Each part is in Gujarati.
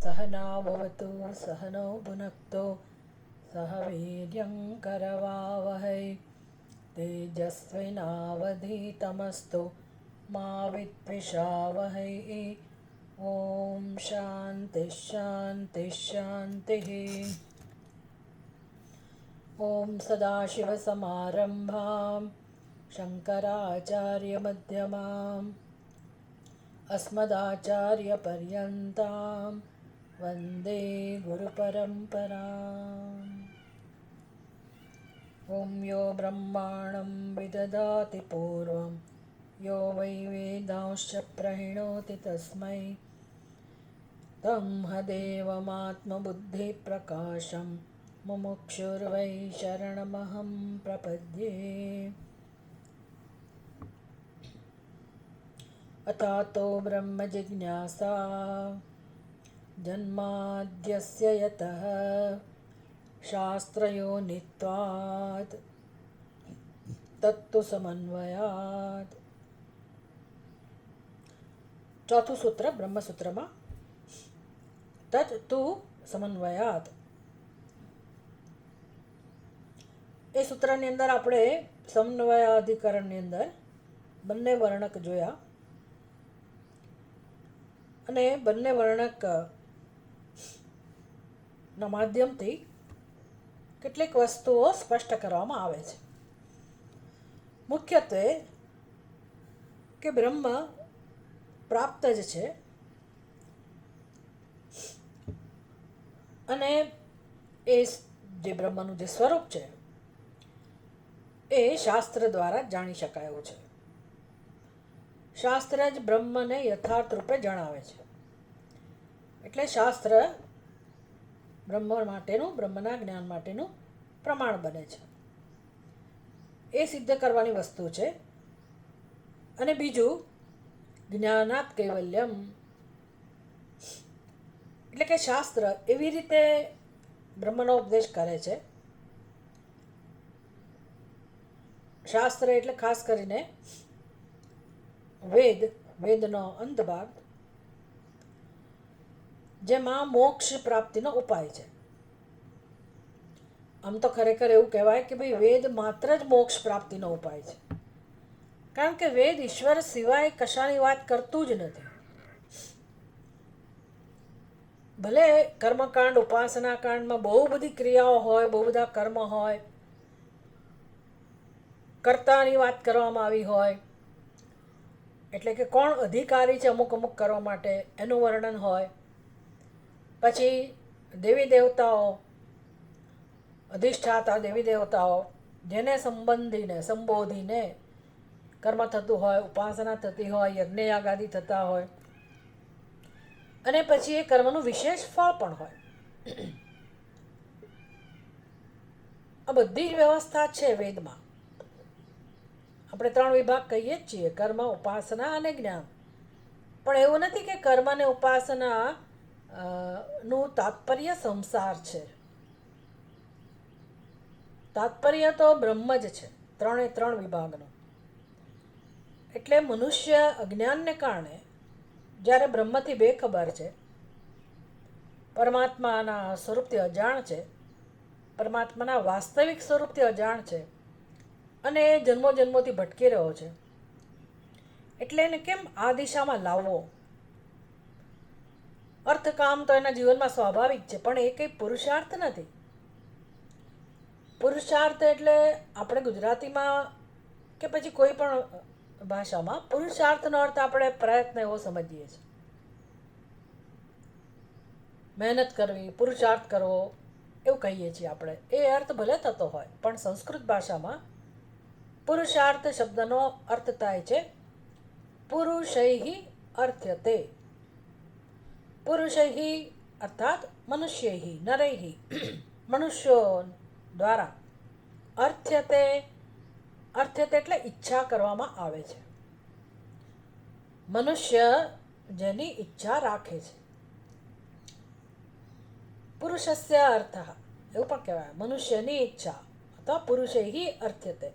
सहनाववतु सहनो भुनक्तु सह वीर्यं करवावहै तेजस्विनावधीतमस्तु मा विद्विषावहै। ॐ शान्तिः शान्तिः शान्तिः। ॐ सदाशिवसमारम्भां शङ्कराचार्यमध्यमाम् अस्मदाचार्यपर्यन्तां वन्दे गुरुपरम्पराम्। ॐ यो ब्रह्माणं विदधाति पूर्वं यो वै वेदांश्च प्रणोति तस्मै देवमात्मबुद्धिप्रकाशं मुमुक्षुर्वै शरणमहं प्रपद्ये। अथातो ब्रह्मजिज्ञासा जन्माद्यस्य यतः शास्त्रयोनित्वात् तत्तु समन्वयात्। ચોથું સૂત્ર બ્રહ્મસૂત્રમાં તત્તુ સમન્વયાત. એ સૂત્રની અંદર આપણે સમન્વયાધિકરણની અંદર બંને વર્ણક જોયા અને બંને વર્ણકના માધ્યમથી કેટલીક વસ્તુઓ સ્પષ્ટ કરવામાં આવે છે. મુખ્યત્વે કે બ્રહ્મ પ્રાપ્ત જ છે અને એ જે બ્રહ્મનું જે સ્વરૂપ છે એ શાસ્ત્ર દ્વારા જાણી શકાયું છે. શાસ્ત્ર જ બ્રહ્મને યથાર્થ રૂપે જણાવે છે. એટલે શાસ્ત્ર બ્રહ્મ માટેનું, બ્રહ્મના જ્ઞાન માટેનું પ્રમાણ બને છે. એ સિદ્ધ કરવાની વસ્તુ છે. અને બીજું જ્ઞાનાત કૈવલ્યમ, એટલે કે શાસ્ત્ર એવી રીતે બ્રહ્મનો ઉપદેશ કરે છે. શાસ્ત્ર એટલે ખાસ કરીને વેદનો અંત ભાગ, જેમાં મોક્ષ પ્રાપ્તિનો ઉપાય છે. આમ તો ખરેખર એવું કહેવાય કે ભાઈ વેદ માત્ર જ મોક્ષ પ્રાપ્તિનો ઉપાય છે, કારણ કે વેદ ઈશ્વર સિવાય કશાની વાત કરતું જ નથી. ભલે કર્મકાંડ, ઉપાસના કાંડમાં બહુ બધી ક્રિયાઓ હોય, બહુ બધા કર્મ હોય, કર્તાની વાત કરવામાં આવી હોય, એટલે કે કોણ અધિકારી છે અમુક અમુક કરવા માટે એનું વર્ણન હોય. પછી દેવી દેવતાઓ, અધિષ્ઠાતા દેવી દેવતાઓ જેને સંબોધીને કર્મ થતું હોય, ઉપાસના થતી હોય, યજ્ઞયાગાદિ થતા હોય, અને પછી એ કર્મનું વિશેષ ફળ પણ હોય. આ બધી જ વ્યવસ્થા છે વેદમાં. આપણે 3 વિભાગ કહીએ જ છીએ, કર્મ, ઉપાસના અને જ્ઞાન. પણ એવું નથી કે કર્મ અને ઉપાસના નું તાત્પર્ય સંસાર છે. તાત્પર્ય તો બ્રહ્મ જ છે, 3 વિભાગનો. એટલે મનુષ્ય અજ્ઞાનને કારણે જ્યારે બ્રહ્મથી બેખબર છે, પરમાત્માના સ્વરૂપથી અજાણ છે, પરમાત્માના વાસ્તવિક સ્વરૂપથી અજાણ છે અને જન્મો જન્મોથી ભટકી રહ્યો છે, એટલે એને કેમ આ દિશામાં લાવવો? અર્થકામ તો એના જીવનમાં સ્વાભાવિક છે, પણ એ કંઈ પુરુષાર્થ નથી. પુરુષાર્થ એટલે આપણે ગુજરાતીમાં કે પછી કોઈ પણ ભાષામાં પુરુષાર્થનો અર્થ આપણે પ્રયત્ન એવો સમજીએ છીએ. મહેનત કરવી, પુરુષાર્થ કરવો એવું કહીએ છીએ આપણે. એ અર્થ ભલે થતો હોય, પણ સંસ્કૃત ભાષામાં પુરુષાર્થ શબ્દનો અર્થ થાય છે પુરુષૈઃ અર્થ્યતે. પુરુષૈઃ અર્થાત મનુષ્યૈઃ, નરૈઃ, મનુષ્યો દ્વારા અર્થ્યતે. અર્થ્યતે એટલે ઈચ્છા કરવામાં આવે છે. મનુષ્ય જેની ઈચ્છા રાખે છે. પુરુષસ્ય અર્થ એવું પણ કહેવાય, મનુષ્યની ઈચ્છા અથવા પુરુષૈઃ અર્થ્યતે.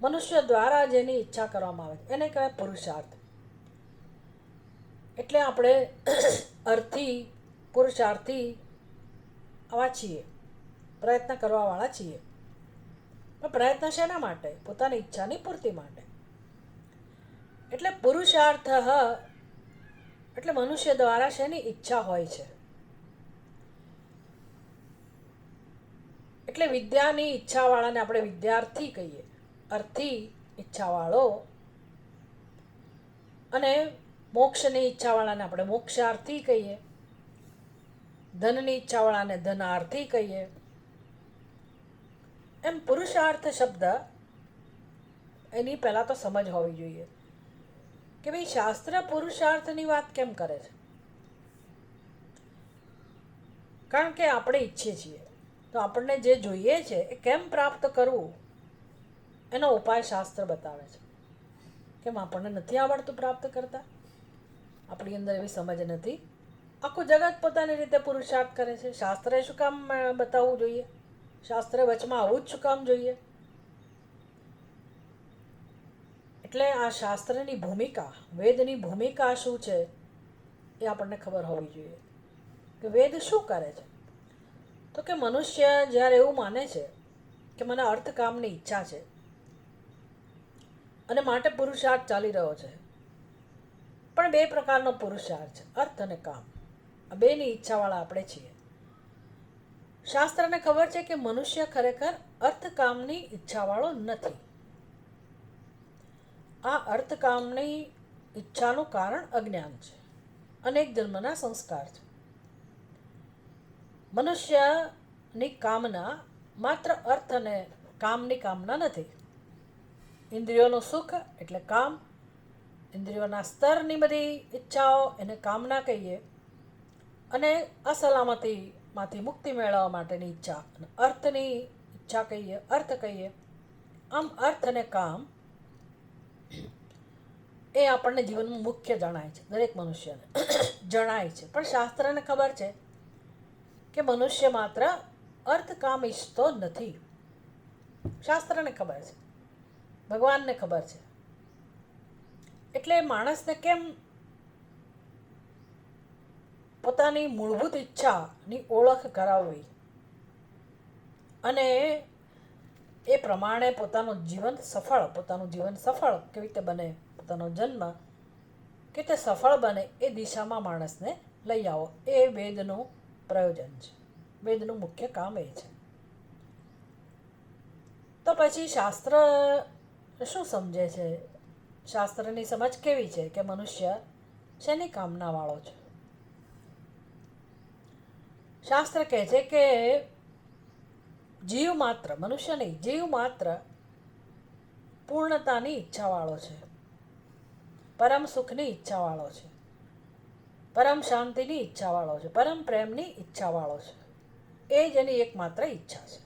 મનુષ્ય દ્વારા જેની ઈચ્છા કરવામાં આવે છે એને કહેવાય પુરુષાર્થ. એટલે આપણે અર્થી પુરુષાર્થી આવા છીએ, પ્રયત્ન કરવાવાળા છીએ. પણ પ્રયત્ન શેના માટે? પોતાની ઈચ્છાની પૂર્તિ માટે. એટલે પુરુષાર્થ એટલે મનુષ્ય દ્વારા શેની ઈચ્છા હોય છે. એટલે વિદ્યાની ઈચ્છાવાળાને આપણે વિદ્યાર્થી કહીએ, અર્થી ઈચ્છાવાળો, અને મોક્ષની ઈચ્છાવાળાને આપણે મોક્ષાર્થી કહીએ, ધનની ઈચ્છાવાળાને ધનાર્થી કહીએ. એમ પુરુષાર્થ શબ્દ એની પહેલાં તો સમજ હોવી જોઈએ કે ભાઈ શાસ્ત્ર પુરુષાર્થની વાત કેમ કરે છે. કારણ કે આપણે ઈચ્છીએ છીએ તો આપણને જે જોઈએ છે એ કેમ પ્રાપ્ત કરવું એનો ઉપાય શાસ્ત્ર બતાવે છે. કેમ આપણને નથી આવડતું પ્રાપ્ત કરતા? આપણી અંદર એવી સમજ નથી. આખું જગત પોતાની રીતે પુરુષાર્થ કરે છે. શાસ્ત્રે શું કામ બતાવવું જોઈએ? શાસ્ત્રે વચમાં આવવું જ શું કામ જોઈએ? એટલે આ શાસ્ત્રની ભૂમિકા, વેદની ભૂમિકા શું છે એ આપણને ખબર હોવી જોઈએ. કે વેદ શું કરે છે? તો કે મનુષ્ય જ્યારે એવું માને છે કે મને અર્થકામની ઈચ્છા છે અને માટે પુરુષાર્થ ચાલી રહ્યો છે. પણ બે પ્રકારનો પુરુષાર્થ છે, અર્થ અને કામ. આ બેની ઈચ્છાવાળા આપણે છીએ. શાસ્ત્રને ખબર છે કે મનુષ્ય ખરેખર અર્થકામની ઈચ્છાવાળો નથી. આ અર્થકામની ઈચ્છાનું કારણ અજ્ઞાન છે, અનેક જન્મના સંસ્કાર છે. મનુષ્યની કામના માત્ર અર્થ અને કામની કામના નથી. ઇન્દ્રિયોનું સુખ એટલે કામ, ઇન્દ્રિયોના સ્તરની બધી ઈચ્છાઓ એને કામના કહીએ, અને અસલામતીમાંથી મુક્તિ મેળવવા માટેની ઈચ્છા અને અર્થની ઈચ્છા કહીએ, અર્થ કહીએ. આમ અર્થ અને કામ એ આપણને જીવનમાં મુખ્ય જણાય છે, દરેક મનુષ્યને જણાય છે. પણ શાસ્ત્રને ખબર છે કે મનુષ્ય માત્ર અર્થકામ ઈચ્છતો નથી. શાસ્ત્રને ખબર છે, ભગવાનને ખબર છે. એટલે માણસને કેમ પોતાની મૂળભૂત ઈચ્છાની ઓળખ કરાવવી અને એ પ્રમાણે પોતાનું જીવન સફળ કેવી રીતે બને, પોતાનો જન્મ કે તે સફળ બને એ દિશામાં માણસને લઈ આવો, એ વેદનું પ્રયોજન છે. વેદનું મુખ્ય કામ એ છે. તો પછી શાસ્ત્ર શું સમજે છે? શાસ્ત્રની સમજ કેવી છે કે મનુષ્ય શેની કામનાવાળો છે? શાસ્ત્ર કહે છે કે જીવ માત્ર, મનુષ્ય નહીં, જીવ માત્ર પૂર્ણતાની ઈચ્છાવાળો છે, પરમ સુખની ઈચ્છાવાળો છે, પરમ શાંતિની ઈચ્છાવાળો છે, પરમ પ્રેમની ઈચ્છાવાળો છે. એ જ એની એકમાત્ર ઈચ્છા છે.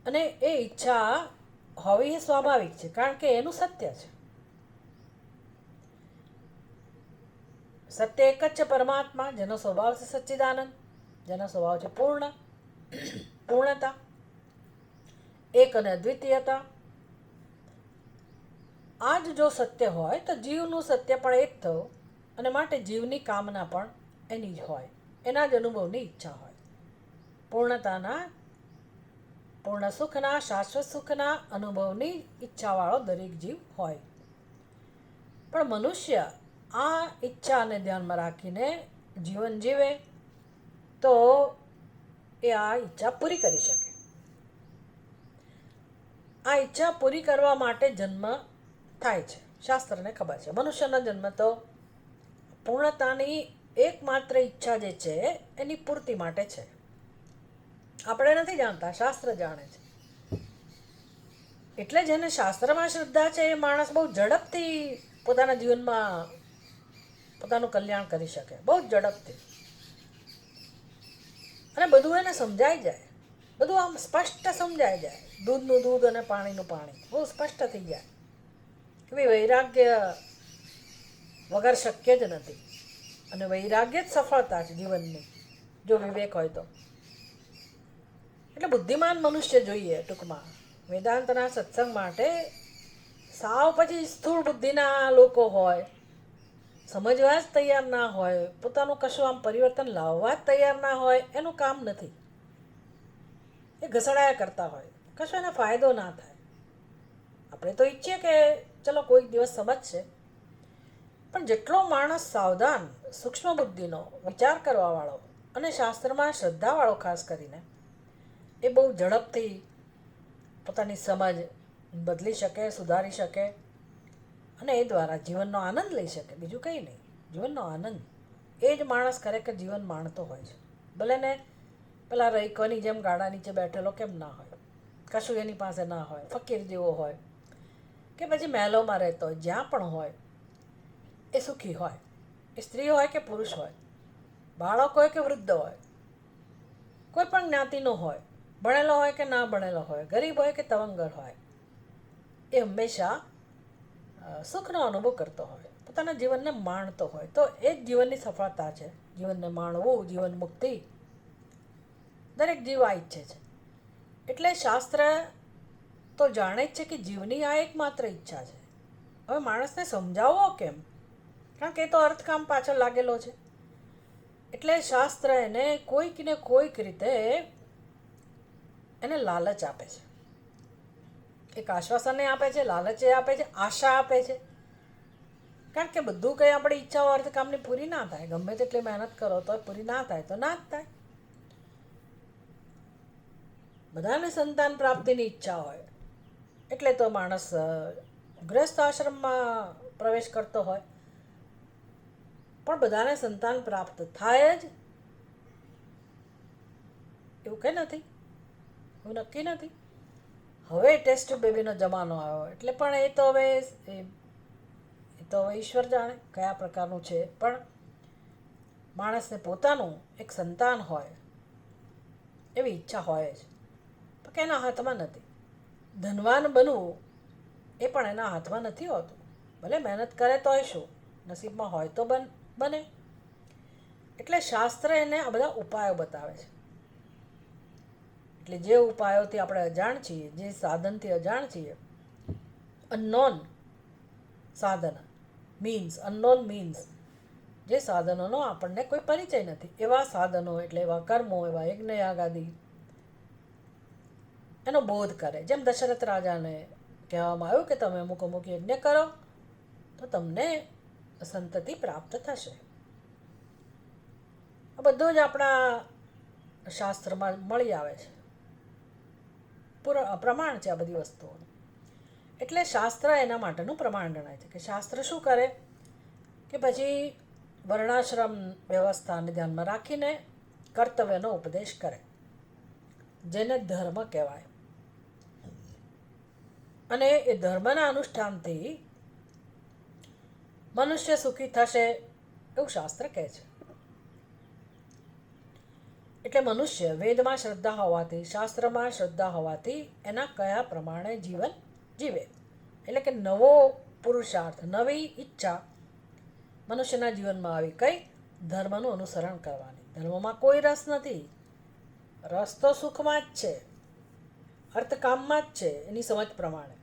અને એ ઈચ્છા હોવી એ સ્વાભાવિક છે, કારણ કે એનું સત્ય છે. સત્ય એક જ છે, પરમાત્મા, જેનો સ્વભાવ છે સચ્ચિદાનંદ, જેનો સ્વભાવ છે પૂર્ણતા, એક અને અદ્વિતીયતા. આ જ જો સત્ય હોય તો જીવનું સત્ય પણ એક થયું, અને માટે જીવની કામના પણ એની જ હોય, એના જ અનુભવની ઈચ્છા હોય. પૂર્ણતાના, પૂર્ણ સુખના, શાશ્વત સુખના અનુભવની ઈચ્છાવાળો દરેક જીવ હોય. પણ મનુષ્ય આ ઈચ્છાને ધ્યાનમાં રાખીને જીવન જીવે તો એ આ ઈચ્છા પૂરી કરી શકે. આ ઈચ્છા પૂરી કરવા માટે જન્મ થાય છે. શાસ્ત્રને ખબર છે મનુષ્યનો જન્મ તો પૂર્ણતાની એકમાત્ર ઈચ્છા જે છે એની પૂર્તિ માટે છે. આપણે નથી જાણતા, શાસ્ત્ર જાણે છે. એટલે જેને શાસ્ત્રમાં શ્રદ્ધા છે એ માણસ બહુ ઝડપથી પોતાના જીવનમાં પોતાનું કલ્યાણ કરી શકે, બહુ જ ઝડપથી. અને બધું એને સમજાઈ જાય, બધું આમ સ્પષ્ટ સમજાઈ જાય. દૂધનું દૂધ અને પાણીનું પાણી બહુ સ્પષ્ટ થઈ જાય કે ભાઈ વૈરાગ્ય વગર શક્ય જ નથી, અને વૈરાગ્ય જ સફળતા છે જીવનની, જો વિવેક હોય તો. એટલે બુદ્ધિમાન મનુષ્ય જોઈએ ટૂંકમાં વેદાંતના સત્સંગ માટે. સાવ પછી સ્થૂળ બુદ્ધિના લોકો હોય સમજવા જ તૈયાર ના હોય, પોતાનું કશું આમ પરિવર્તન લાવવા જ તૈયાર ના હોય, એનું કામ નથી. એ ઘસડાયા કરતા હોય, કશું એને ફાયદો ના થાય. આપણે તો ઈચ્છીએ કે ચલો કોઈક દિવસ સમજશે, પણ જેટલો માણસ સાવધાન, સૂક્ષ્મ બુદ્ધિનો, વિચાર કરવાવાળો અને શાસ્ત્રમાં શ્રદ્ધાવાળો ખાસ કરીને, એ બહુ ઝડપથી પોતાની સમજ બદલી શકે, સુધારી શકે અને એ દ્વારા જીવનનો આનંદ લઈ શકે. બીજું કંઈ નહીં, જીવનનો આનંદ. એ જ માણસ ખરેખર જીવન માણતો હોય છે. ભલે ને પેલા રૈકોની જેમ ગાડા નીચે બેઠેલો કેમ ના હોય, કશું એની પાસે ના હોય, ફકીર જેવો હોય કે પછી મહેલોમાં રહેતો હોય, જ્યાં પણ હોય એ સુખી હોય. એ સ્ત્રી હોય કે પુરુષ હોય, બાળક હોય કે વૃદ્ધ હોય, કોઈ પણ જ્ઞાતિનો હોય, ભણેલો હોય કે ના ભણેલો હોય, ગરીબ હોય કે તવંગર હોય, એ હંમેશા સુખનો અનુભવ કરતો હોય, પોતાના જીવનને માણતો હોય. તો એ જ જીવનની સફળતા છે. જીવનને માણવું, જીવન મુક્તિ દરેક જીવ આ ઈચ્છે છે. એટલે શાસ્ત્ર તો જાણે જ છે કે જીવની આ એકમાત્ર ઈચ્છા છે. હવે માણસને સમજાવવો કેમ? કારણ કે એ તો અર્થકામ પાછળ લાગેલો છે. એટલે શાસ્ત્ર એને કોઈક ને કોઈક રીતે એને લાલચ આપે છે. એક આશ્વાસને આપે છે, લાલચે આપે છે, આશા આપે છે. કારણ કે બધું કંઈ આપણી ઈચ્છાઓ અર્થકામની પૂરી ના થાય. ગમે તેટલી મહેનત કરો તો પૂરી ના થાય તો ના જ થાય. બધાને સંતાન પ્રાપ્તિની ઈચ્છા હોય એટલે તો માણસ ગૃહસ્થ આશ્રમમાં પ્રવેશ કરતો હોય. પણ બધાને સંતાન પ્રાપ્ત થાય જ એવું કંઈ નથી, એવું નક્કી નથી. હવે ટેસ્ટ બેબીનો જમાનો આવ્યો એટલે પણ એ તો હવે ઈશ્વર જાણે કયા પ્રકારનું છે. પણ માણસને પોતાનું એક સંતાન હોય એવી ઈચ્છા હોય જ, પણ કે એના હાથમાં નથી. ધનવાન બનવું એ પણ એના હાથમાં નથી હોતું. ભલે મહેનત કરે તોય શું, નસીબમાં હોય તો બને. એટલે શાસ્ત્ર એને આ બધા ઉપાયો બતાવે છે. એટલે જે ઉપાયોથી આપણે અજાણ છીએ, જે સાધનથી અજાણ છીએ, અનનોન સાધન અનનોન મીન્સ, જે સાધનોનો આપણને કોઈ પરિચય નથી, એવા સાધનો એટલે એવા કર્મો, એવા યજ્ઞયાગાદી એનો બોધ કરે. જેમ દશરથ રાજાને કહેવામાં આવ્યું કે તમે અમુક અમુક યજ્ઞ કરો તો તમને સંતતિ પ્રાપ્ત થશે. આ બધું જ આપણા શાસ્ત્રમાં મળી આવે છે, પ્રમાણ છે આ બધી વસ્તુઓનું. એટલે શાસ્ત્ર એના માટેનું પ્રમાણ ગણાય છે. કે શાસ્ત્ર શું કરે કે પછી વર્ણાશ્રમ વ્યવસ્થાને ધ્યાનમાં રાખીને કર્તવ્યનો ઉપદેશ કરે, જેને ધર્મ કહેવાય. અને એ ધર્મના અનુષ્ઠાનથી મનુષ્ય સુખી થશે એવું શાસ્ત્ર કહે છે. એટલે મનુષ્ય વેદમાં શ્રદ્ધા હોવાથી, શાસ્ત્રમાં શ્રદ્ધા હોવાથી એના કયા પ્રમાણે જીવન જીવે. એટલે કે નવો પુરુષાર્થ, નવી ઈચ્છા મનુષ્યના જીવનમાં આવી. કઈ? ધર્મનું અનુસરણ કરવાની. ધર્મમાં કોઈ રસ નથી. રસ તો સુખમાં જ છે, અર્થકામમાં જ છે. એની સમજ પ્રમાણે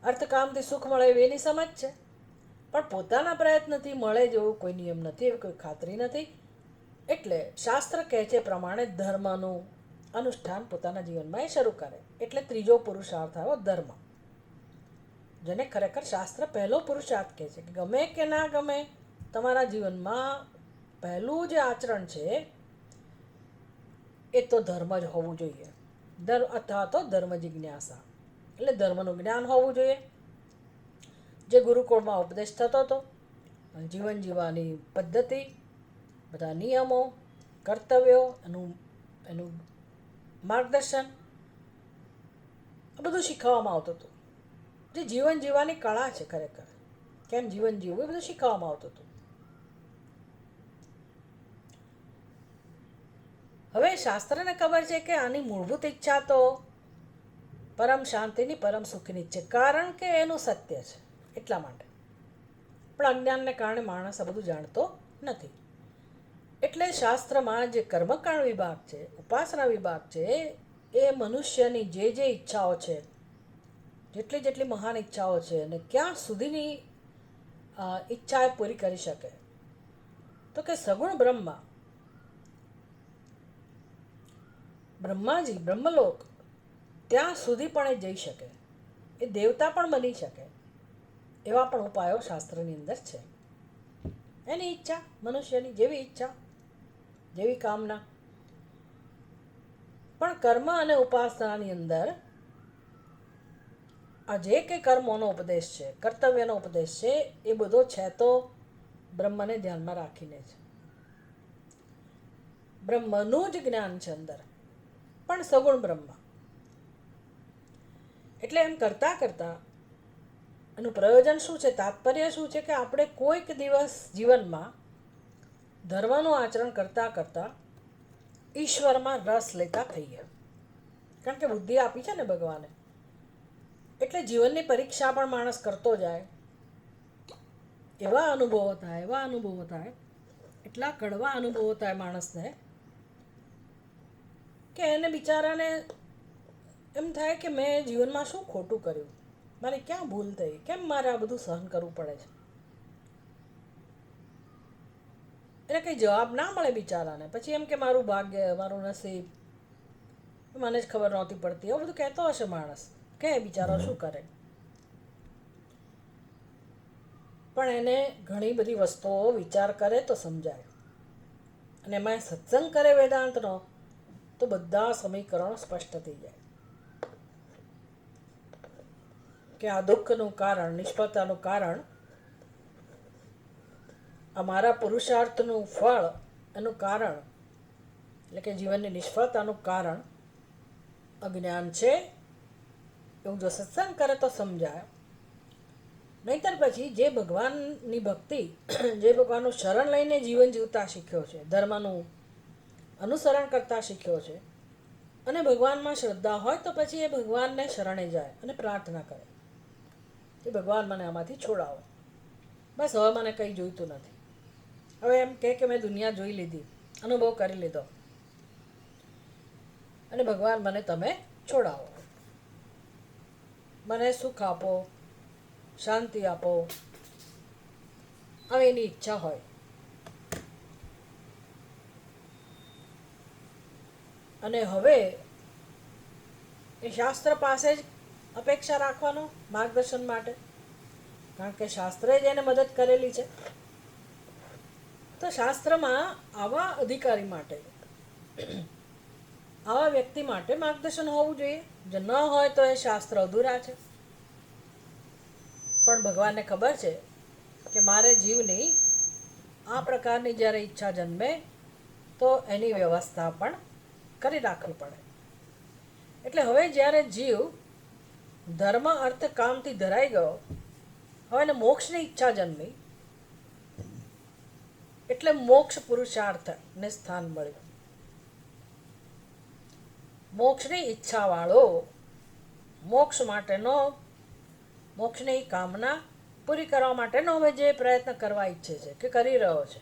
અર્થકામથી સુખ મળે એવી એની સમજ છે, પણ પોતાના પ્રયત્નથી મળે જેવું કોઈ નિયમ નથી, એવી કોઈ ખાતરી નથી. એટલે શાસ્ત્ર કહે છે પ્રમાણે ધર્મનું અનુષ્ઠાન પોતાના જીવનમાં એ શરૂ કરે. એટલે ત્રીજો પુરુષાર્થ આવ્યો ધર્મ, જેને ખરેખર શાસ્ત્ર પહેલો પુરુષાર્થ કહે છે. કે ગમે કે ના ગમે, તમારા જીવનમાં પહેલું જે આચરણ છે એ તો ધર્મ જ હોવું જોઈએ. અથવા તો ધર્મ જિજ્ઞાસા, એટલે ધર્મનું જ્ઞાન હોવું જોઈએ. જે ગુરુકુળમાં ઉપદેશ થતો હતો, જીવન જીવવાની પદ્ધતિ, બધા નિયમો, કર્તવ્યો, એનું માર્ગદર્શન, આ બધું શીખવવામાં આવતું હતું. જે જીવન જીવવાની કળા છે, ખરેખર કેમ જીવન જીવવું, એ બધું શીખવવામાં આવતું હતું. હવે શાસ્ત્રને ખબર છે કે આની મૂળભૂત ઈચ્છા તો પરમ શાંતિની, પરમ સુખની જ છે, કારણ કે એનું સત્ય છે. એટલા માટે પણ અજ્ઞાનને કારણે માણસ આ બધું જાણતો નથી. એટલે શાસ્ત્રમાં જે કર્મકાંડ વિભાગ છે, ઉપાસના વિભાગ છે, એ મનુષ્યની જે જે ઈચ્છાઓ છે, જેટલી જેટલી મહાન ઈચ્છાઓ છે અને ક્યાં સુધીની ઈચ્છા એ પૂરી કરી શકે? તો કે સગુણ બ્રહ્માજી બ્રહ્મલોક ત્યાં સુધી પણ એ જઈ શકે, એ દેવતા પણ બની શકે, એવા પણ ઉપાયો શાસ્ત્રની અંદર છે. એની ઈચ્છા, મનુષ્યની જેવી ઈચ્છા, જેવી કામના. પણ કર્મ અને ઉપાસનાની અંદર આ જે કંઈ કર્મોનો ઉપદેશ છે, કર્તવ્યનો ઉપદેશ છે, એ બધો છે તો બ્રહ્મને ધ્યાનમાં રાખીને છે. બ્રહ્મનું જ જ્ઞાન છે અંદર, પણ સગુણ બ્રહ્મ. એટલે એમ કરતાં કરતાં એનું પ્રયોજન શું છે, તાત્પર્ય શું છે કે આપણે કોઈક દિવસ જીવનમાં ધર્મનું આચરણ કરતાં કરતાં ઈશ્વરમાં રસ લેતા થઈએ. કારણ કે બુદ્ધિ આપી છે ને ભગવાને, એટલે જીવનની પરીક્ષા પણ માણસ કરતો જાય. એવા અનુભવો થાય, એટલા કડવા અનુભવો થાય માણસને કે એને બિચારાને એમ થાય કે મેં જીવનમાં શું ખોટું કર્યું, મારી ક્યાં ભૂલ થઈ, કેમ મારે આ બધું સહન કરવું પડે છે. એને કંઈ જવાબ ના મળે બિચારાને. પછી એમ કે મારું ભાગ્ય, મારું નસીબ, મને જ ખબર નહોતી પડતી, એવું બધું કહેતો હશે માણસ. કે બિચારો શું કરે. પણ એને ઘણી બધી વસ્તુઓ વિચાર કરે તો સમજાય. અને એમાં સત્સંગ કરે વેદાંતનો તો બધા સમીકરણો સ્પષ્ટ થઈ જાય કે આ દુઃખનું કારણ, નિષ્ફળતાનું કારણ, અમારા પુરુષાર્થનું ફળ, એનું કારણ એટલે કે જીવનની નિષ્ફળતાનું કારણ અજ્ઞાન છે. એવું જો સત્સંગ કરે તો સમજાય. નહીંતર પછી જે ભગવાનની ભક્તિ, જે ભગવાનનું શરણ લઈને જીવન જીવતા શીખ્યો છે, ધર્મનું અનુસરણ કરતા શીખ્યો છે, અને ભગવાનમાં શ્રદ્ધા હોય તો પછી એ ભગવાનને શરણે જાય અને પ્રાર્થના કરે કે ભગવાન મને આમાંથી છોડાવો, બસ હવે મને કંઈ જોઈતું નથી. હવે એમ કે મેં દુનિયા જોઈ લીધી, અનુભવ કરી લીધો, અને ભગવાન મને તમે છોડાવો, મને સુખ આપો, શાંતિ આપો, હવે એની ઈચ્છા હોય. અને હવે એ શાસ્ત્ર પાસે જ અપેક્ષા રાખવાનો માર્ગદર્શન માટે, કારણ કે શાસ્ત્રે જ એને મદદ કરેલી છે. તો શાસ્ત્રમાં આવા અધિકારી માટે, આવા વ્યક્તિ માટે માર્ગદર્શન હોવું જોઈએ. જો ન હોય તો એ શાસ્ત્ર અધૂરા છે. પણ ભગવાનને ખબર છે કે મારે જીવની આ પ્રકારની જ્યારે ઈચ્છા જન્મે તો એની વ્યવસ્થા પણ કરી રાખવી પડે. એટલે હવે જ્યારે જીવ ધર્મ અર્થ કામથી ધરાઈ ગયો, હવે એને મોક્ષની ઈચ્છા જન્મી, એટલે મોક્ષ પુરુષાર્થને સ્થાન મળ્યું. મોક્ષની ઈચ્છાવાળો મોક્ષ માટેનો, મોક્ષની કામના પૂરી કરવા માટેનો હવે જે પ્રયત્ન કરવા ઈચ્છે છે કે કરી રહ્યો છે,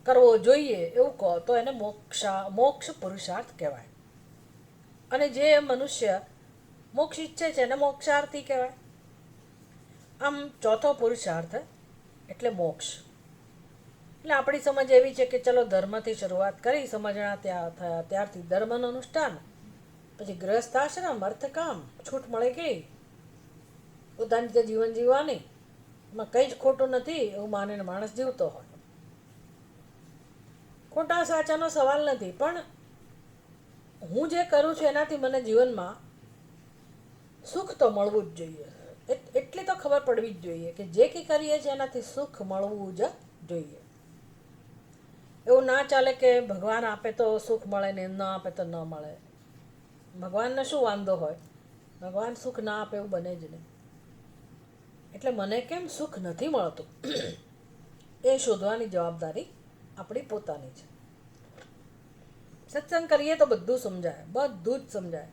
કરવો જોઈએ એવું કહો તો એને મોક્ષ પુરુષાર્થ કહેવાય. અને જે મનુષ્ય મોક્ષ ઈચ્છે છે એને મોક્ષાર્થી કહેવાય. આમ ચોથો પુરુષાર્થ એટલે મોક્ષ. એટલે આપણી સમજ એવી છે કે ચલો ધર્મથી શરૂઆત કરી, સમજણા થયા ત્યારથી ધર્મનું અનુષ્ઠાન, પછી ગૃહસ્થાશ્રમ, અર્થકામ, છૂટ મળી ગઈ, પોતાની રીતે જીવન જીવવાની, એમાં કંઈ જ ખોટું નથી એવું માનીને માણસ જીવતો હોય. ખોટા સાચાનો સવાલ નથી, પણ હું જે કરું છું એનાથી મને જીવનમાં સુખ તો મળવું જ જોઈએ. એટલી તો ખબર પડવી જ જોઈએ કે જે કંઈ કરીએ છીએ એનાથી સુખ મળવું જ જોઈએ. એવું ના ચાલે કે ભગવાન આપે તો સુખ મળે ને ન આપે તો ન મળે. ભગવાનને શું વાંધો હોય, ભગવાન સુખ ના આપે એવું બને જ નહીં. એટલે મને કેમ સુખ નથી મળતું એ શોધવાની જવાબદારી આપણી પોતાની છે. સત્સંગ કરીએ તો બધું સમજાય, બધું જ સમજાય.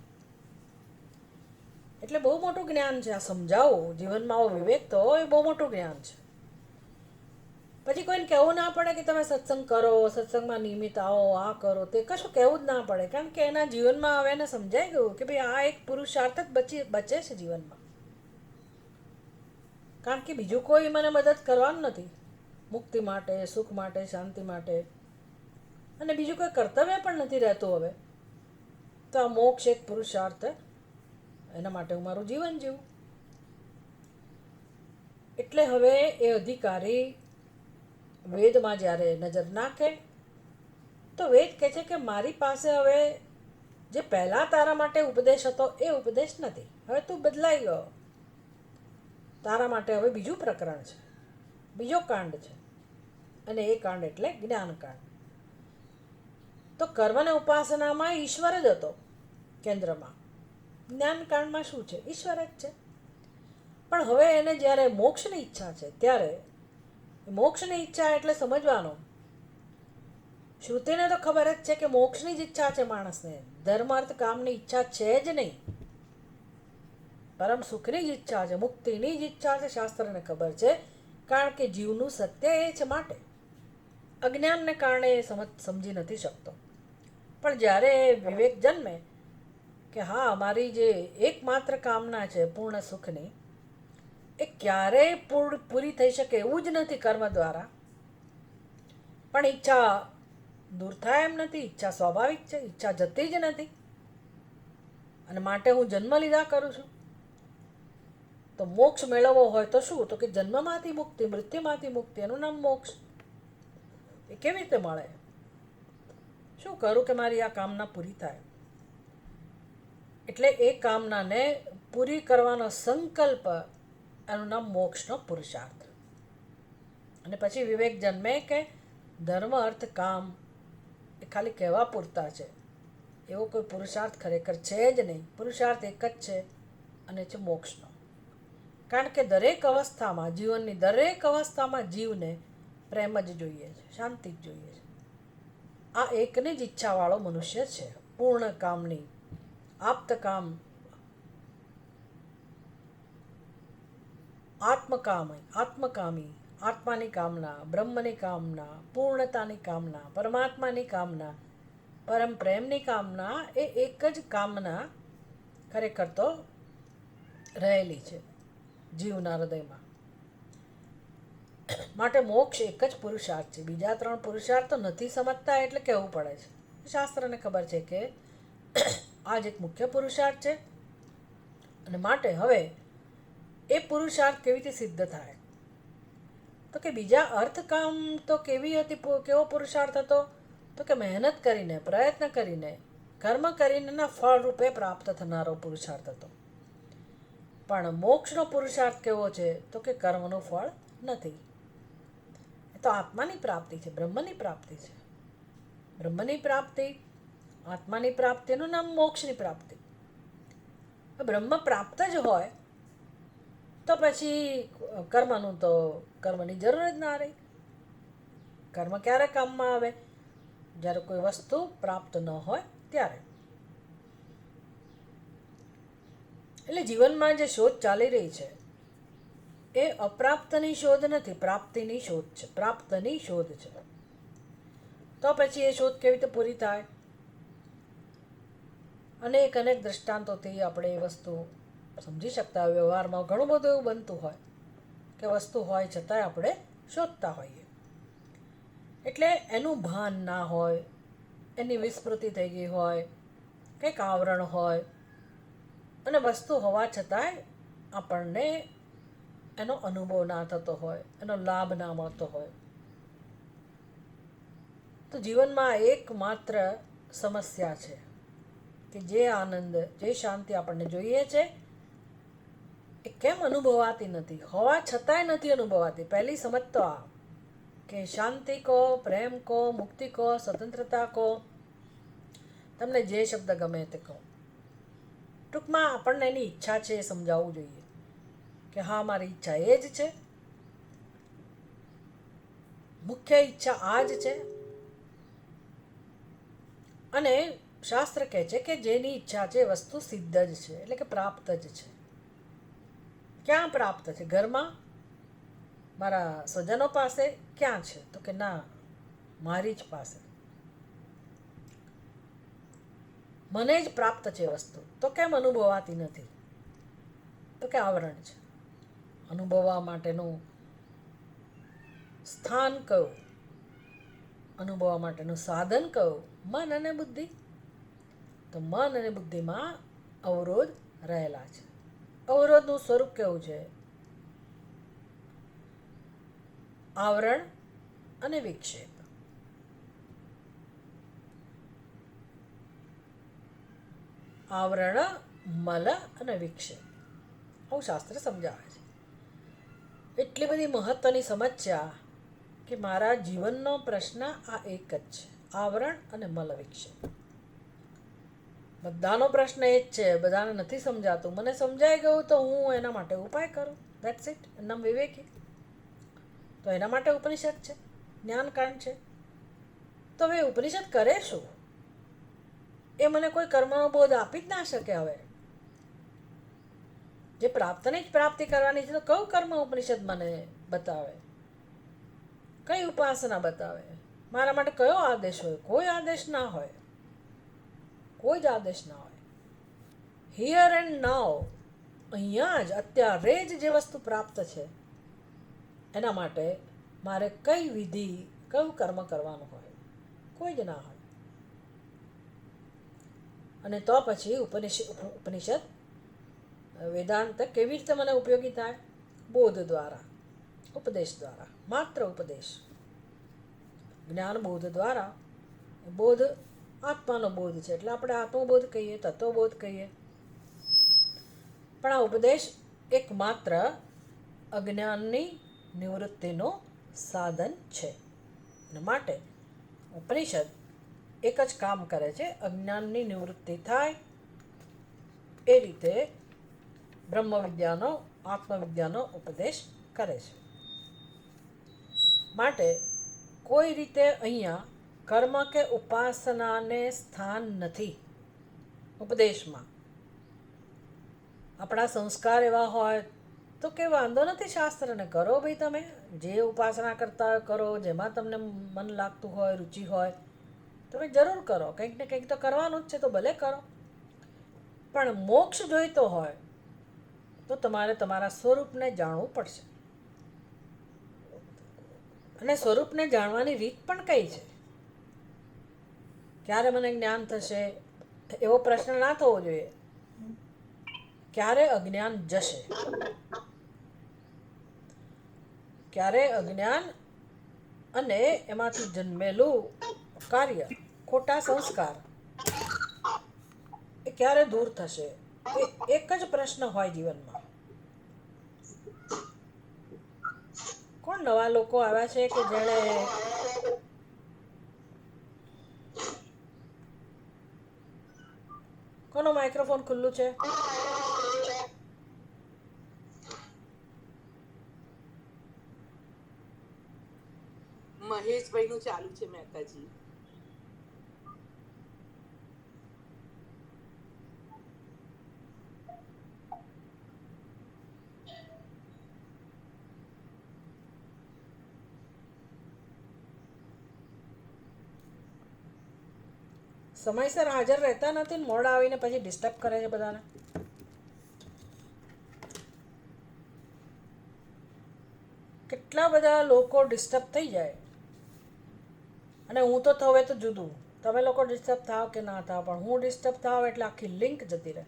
એટલે બહુ મોટું જ્ઞાન છે આ. સમજાવો જીવનમાં આવો વિવેક તો એ બહુ મોટું જ્ઞાન છે. પછી કોઈને કહેવું ના પડે કે તમે સત્સંગ કરો, સત્સંગમાં નિયમિત આવો, આ કરો, તે કશું કહેવું જ ના પડે. કારણ કે એના જીવનમાં હવે એને સમજાઈ ગયું કે ભાઈ આ એક પુરુષાર્થ જ બચે છે જીવનમાં. કારણ કે બીજું કોઈ મને મદદ કરવાનું નથી મુક્તિ માટે, સુખ માટે, શાંતિ માટે, અને બીજું કોઈ કર્તવ્ય પણ નથી રહેતું હવે. તો આ મોક્ષ એક પુરુષાર્થ, એના માટે હું મારું જીવન જીવું. એટલે હવે એ અધિકારી વેદમાં જ્યારે નજર નાખે તો વેદ કહે છે કે મારી પાસે હવે જે પહેલાં તારા માટે ઉપદેશ હતો એ ઉપદેશ નથી. હવે તું બદલાઈ ગયો. તારા માટે હવે બીજું પ્રકરણ છે, બીજો કાંડ છે, અને એ કાંડ એટલે જ્ઞાનકાંડ. તો કર્મ અને ઉપાસનામાં ઈશ્વર જ હતો કેન્દ્રમાં. જ્ઞાનકાંડમાં શું છે? ઈશ્વર જ છે. પણ હવે એને જ્યારે મોક્ષની ઈચ્છા છે ત્યારે મોક્ષની ઈચ્છા એટલે સમજવાનું, શ્રુતિને તો ખબર જ છે કે મોક્ષની જ ઈચ્છા છે માણસને, ધર્મ અર્થ કામની ઈચ્છા છે જ નહીં. પરમ સુખની જ ઈચ્છા છે, મુક્તિની જ ઈચ્છા છે, શાસ્ત્રને ખબર છે. કારણ કે જીવનું સત્ય એ છે. માટે અજ્ઞાનને કારણે એ સમજી નથી શકતો. પણ જ્યારે વિવેક જન્મે કે હા, અમારી જે એકમાત્ર કામના છે પૂર્ણ સુખની, એ ક્યારેય પૂરી થઈ શકે એવું જ નથી કર્મ દ્વારા. પણ ઈચ્છા દૂર થાય એમ નથી. ઈચ્છા સ્વાભાવિક છે, ઈચ્છા જતી જ નથી. અને માટે હું જન્મ લીધા કરું છું. તો મોક્ષ મેળવવો હોય તો શું? તો કે જન્મમાંથી મુક્તિ, મૃત્યુમાંથી મુક્તિ, એનું નામ મોક્ષ. એ કેવી રીતે મળે? શું કરું કે મારી આ કામના પૂરી થાય? એટલે એ કામનાને પૂરી કરવાનો સંકલ્પ, એનું નામ મોક્ષનો પુરુષાર્થ. અને પછી વિવેક જન્મે કે ધર્મ અર્થ કામ એ ખાલી કહેવા પૂરતા છે, એવો કોઈ પુરુષાર્થ ખરેખર છે જ નહીં. પુરુષાર્થ એક જ છે, અને છે મોક્ષનો. કારણ કે દરેક અવસ્થામાં, જીવનની દરેક અવસ્થામાં જીવને પ્રેમ જ જોઈએ છે, શાંતિ જ જોઈએ છે. આ એકની જ ઈચ્છાવાળો મનુષ્ય છે, પૂર્ણ કામની, આપ્તકામ, આત્મકામી, આત્માની કામના, બ્રહ્મની કામના, પૂર્ણતાની કામના, પરમાત્માની કામના, પરમ પ્રેમની કામના, એ એક જ કામના ખરેખર તો રહેલી છે જીવના હૃદયમાં. માટે મોક્ષ એક જ પુરુષાર્થ છે. બીજા ત્રણ પુરુષાર્થ તો નથી સમજતા એટલે કહેવું પડે છે. શાસ્ત્રને ખબર છે કે આ જ એક મુખ્ય પુરુષાર્થ છે. અને માટે હવે એ પુરુષાર્થ કેવી રીતે સિદ્ધ થાય? તો કે બીજા અર્થકામ તો કેવો પુરુષાર્થ હતો? તો કે મહેનત કરીને, પ્રયત્ન કરીને, કર્મ કરીને ફળ રૂપે પ્રાપ્ત થનારો પુરુષાર્થ હતો. પણ મોક્ષનો પુરુષાર્થ કેવો છે? તો કે કર્મનું ફળ નથી. એ તો આત્માની પ્રાપ્તિ છે, બ્રહ્મની પ્રાપ્તિ છે. બ્રહ્મની પ્રાપ્તિ, આત્માની પ્રાપ્તિનું નામ મોક્ષની પ્રાપ્તિ. બ્રહ્મ પ્રાપ્ત જ હોય તો પછી કર્મની જરૂર જ ના રહી. કર્મ ક્યારે કામમાં આવે? જ્યારે કોઈ વસ્તુ પ્રાપ્ત ન હોય ત્યારે. એટલે જીવનમાં જે શોધ ચાલી રહી છે એ અપ્રાપ્તની શોધ નથી, પ્રાપ્તિની શોધ છે. પ્રાપ્તની શોધ છે. તો પછી એ શોધ કેવી રીતે પૂરી થાય? અનેક દ્રષ્ટાંતોથી આપણે એ વસ્તુ સમજી શકતા હોય. વ્યવહારમાં ઘણું બધું એવું બનતું હોય કે વસ્તુ હોય છતાંય આપણે શોધતા હોઈએ. એટલે એનું ભાન ના હોય, એની વિસ્મૃતિ થઈ ગઈ હોય, કંઈક આવરણ હોય, અને વસ્તુ હોવા છતાંય આપણને એનો અનુભવ ના થતો હોય, એનો લાભ ના મળતો હોય. તો જીવનમાં એકમાત્ર સમસ્યા છે કે જે આનંદ, જે શાંતિ આપણને જોઈએ છે એ કેમ અનુભવાતી નથી? હોવા છતાંય નથી અનુભવાતી. પહેલી સમજ તો આ કે શાંતિ કહો, પ્રેમ કહો, મુક્તિ કહો, સ્વતંત્રતા કહો, તમને જે શબ્દ ગમે તે કહો. ટૂંકમાં આપણને એની ઈચ્છા છે એ સમજાવવું જોઈએ કે હા, મારી ઈચ્છા એ જ છે, મુખ્ય ઈચ્છા આ જ છે. અને શાસ્ત્ર કહે છે કે જેની ઈચ્છા છે વસ્તુ સિદ્ધ જ છે, એટલે કે પ્રાપ્ત જ છે. ક્યાં પ્રાપ્ત છે? ઘરમાં, મારા સ્વજનો પાસે? ક્યાં છે? તો કે ના, મારી જ પાસે, મને જ પ્રાપ્ત છે વસ્તુ. તો કેમ અનુભવાતી નથી? તો કે આવરણ છે. અનુભવવા માટેનું સ્થાન કયું, અનુભવવા માટેનું સાધન કયું? મન અને બુદ્ધિ. તો મન અને બુદ્ધિમાં અવરોધ રહેલા છે. અવરોધનું સ્વરૂપ કેવું છે? આવરણ અને વિક્ષેપ. આવરણ, મલ અને વિક્ષેપ, આવું શાસ્ત્ર સમજાવે છે. એટલી બધી મહત્વની સમસ્યા કે મારા જીવનનો પ્રશ્ન આ એક જ છે, આવરણ અને મલ વિક્ષેપ. બધાનો પ્રશ્ન એ જ છે, બધાને નથી સમજાતું. મને સમજાઈ ગયું તો હું એના માટે ઉપાય કરું, દેટ્સ ઇટ. એનું નામ વિવેકી. તો એના માટે ઉપનિષદ છે, જ્ઞાનકાંડ છે. તો હવે ઉપનિષદ કરે શું? એ મને કોઈ કર્મનો બોધ આપી જ ના શકે. હવે જે પ્રાપ્તની જ પ્રાપ્તિ કરવાની છે, તો કયું કર્મ ઉપનિષદ મને બતાવે? કઈ ઉપાસના બતાવે? મારા માટે કયો આદેશ હોય? કોઈ આદેશ ના હોય, કોઈ જ આદેશ ના હોય. હિયર એન્ડ નાઉ, અહીંયા જ અત્યારે જ જે વસ્તુ પ્રાપ્ત છે એના માટે મારે કઈ વિધિ, કયું કર્મ કરવાનું હોય? કોઈ જ ના હોય. અને તો પછી ઉપનિષદ વેદાંત કેવી રીતે મને ઉપયોગી થાય? બોધ દ્વારા, ઉપદેશ દ્વારા, માત્ર ઉપદેશ. જ્ઞાન બોધ દ્વારા. બોધ આત્માનો બોધ છે, એટલે આપણે આત્મબોધ કહીએ, તત્વબોધ કહીએ. પણ આ ઉપદેશ એકમાત્ર અજ્ઞાનની નિવૃત્તિનો સાધન છે. અને માટે ઉપનિષદ એક જ કામ કરે છે, અજ્ઞાનની નિવૃત્તિ થાય એ રીતે બ્રહ્મ વિદ્યાનો, આત્મવિદ્યાનો ઉપદેશ કરે છે. માટે કોઈ રીતે અહીંયા કર્મ કે ઉપાસનાને સ્થાન નથી ઉપદેશમાં. આપણા સંસ્કાર એવા હોય તો કે વાંધો નથી, શાસ્ત્રને કરો ભાઈ, તમે જે ઉપાસના કરતા હોય કરો, જેમાં તમને મન લાગતું હોય, રુચિ હોય, તમે જરૂર કરો. કંઈક ને કંઈક તો કરવાનું જ છે, તો ભલે કરો. પણ મોક્ષ જોઈતો હોય તો તમારે તમારા સ્વરૂપને જાણવું પડશે. અને સ્વરૂપને જાણવાની રીત પણ કઈ છે? ક્યારે મને જ્ઞાન થશે એવો પ્રશ્ન ના થવો જોઈએ. ક્યારે અજ્ઞાન જશે? ક્યારે અજ્ઞાન અને એમાંથી જન્મેલું કાર્ય, ખોટા સંસ્કાર, એ ક્યારે દૂર થશે? એ એક જ પ્રશ્ન હોય જીવનમાં. કોણ નવા લોકો આવ્યા છે કે જેણે કોનો માઇક્રોફોન ખુલ્લું છે? મહેશભાઈ નું ચાલુ છે મહેતાજી. સમયસર હાજર રહેતા નથી ને મોડા આવીને પછી ડિસ્ટર્બ કરે છે બધાને. કેટલા બધા લોકો ડિસ્ટર્બ થઈ જાય. અને હું તો થવે તો જુદું, તમે લોકો ડિસ્ટર્બ થાવ કે ના થાવ, પણ હું ડિસ્ટર્બ થાવ એટલે આખી લિંક જતી રહે.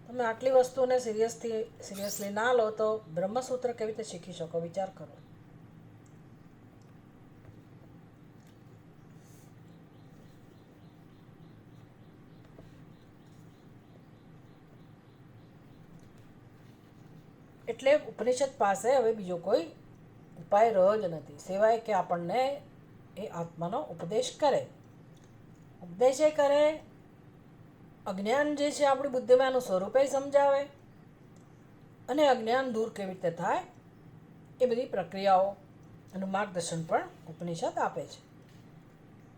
તમે આટલી વસ્તુને સિરિયસલી ના લો તો બ્રહ્મસૂત્ર કેવી રીતે શીખી શકો? વિચાર કરો. એટલે ઉપનિષદ પાસે હવે બીજો કોઈ ઉપાય રહ્યો જ નથી સિવાય કે આપણને એ આત્માનો ઉપદેશ કરે. ઉપદેશ એ કરે, અજ્ઞાન જે છે આપણી બુદ્ધિમાં એનું સ્વરૂપે સમજાવે, અને અજ્ઞાન દૂર કેવી રીતે થાય એ બધી પ્રક્રિયાઓ અને માર્ગદર્શન પણ ઉપનિષદ આપે છે.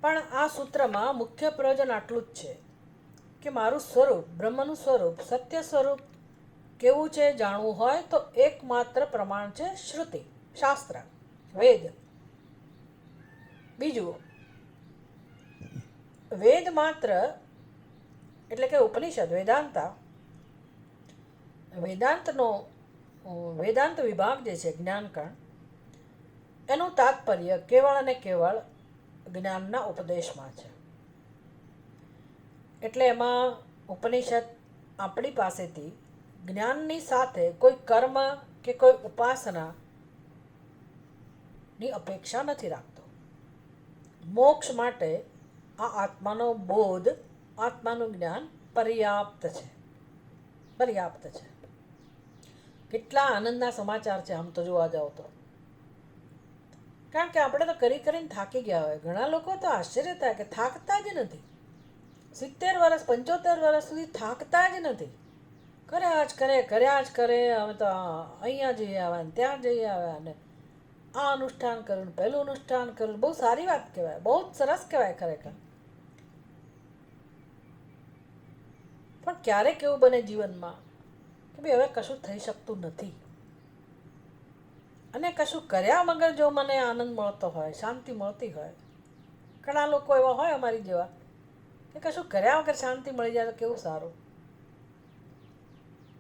પણ આ સૂત્રમાં મુખ્ય પ્રયોજન આટલું જ છે કે મારું સ્વરૂપ, બ્રહ્મનું સ્વરૂપ, સત્ય સ્વરૂપ કેવું છે જાણવું હોય તો એકમાત્ર પ્રમાણ છે શ્રુતિ, શાસ્ત્ર, વેદ. બીજું, વેદ માત્ર એટલે કે ઉપનિષદ, વેદાંતનો વેદાંત વિભાગ જે છે જ્ઞાનકાંડ, એનું તાત્પર્ય કેવળ અને કેવળ જ્ઞાનના ઉપદેશમાં છે. એટલે એમાં ઉપનિષદ આપણી પાસેથી જ્ઞાનની સાથે કોઈ કર્મ કે કોઈ ઉપાસનાની અપેક્ષા નથી રાખતો. મોક્ષ માટે આ આત્માનો બોધ, આત્માનું જ્ઞાન પર્યાપ્ત છે. પર્યાપ્ત છે. કેટલા આનંદના સમાચાર છે આમ તો જોવા જાઓ તો. કારણ કે આપણે તો કરી કરીને થાકી ગયા હોય. ઘણા લોકો તો આશ્ચર્ય થાય કે થાકતા જ નથી. 70 વર્ષ 75 વર્ષ સુધી થાકતા જ નથી. કર્યા જ કરે. અમે તો અહીંયા જઈ આવ્યા ને ત્યાં જઈ આવ્યા ને આ અનુષ્ઠાન કર્યું, પેલું અનુષ્ઠાન કર્યું. બહુ સારી વાત કહેવાય, બહુ જ સરસ કહેવાય ખરેખર. પણ ક્યારેક એવું બને જીવનમાં કે ભાઈ હવે કશું થઈ શકતું નથી, અને કશું કર્યા વગર જો મને આનંદ મળતો હોય, શાંતિ મળતી હોય. ઘણા લોકો એવા હોય અમારી જેવા કે કશું કર્યા વગર શાંતિ મળી જાય તો કેવું સારું.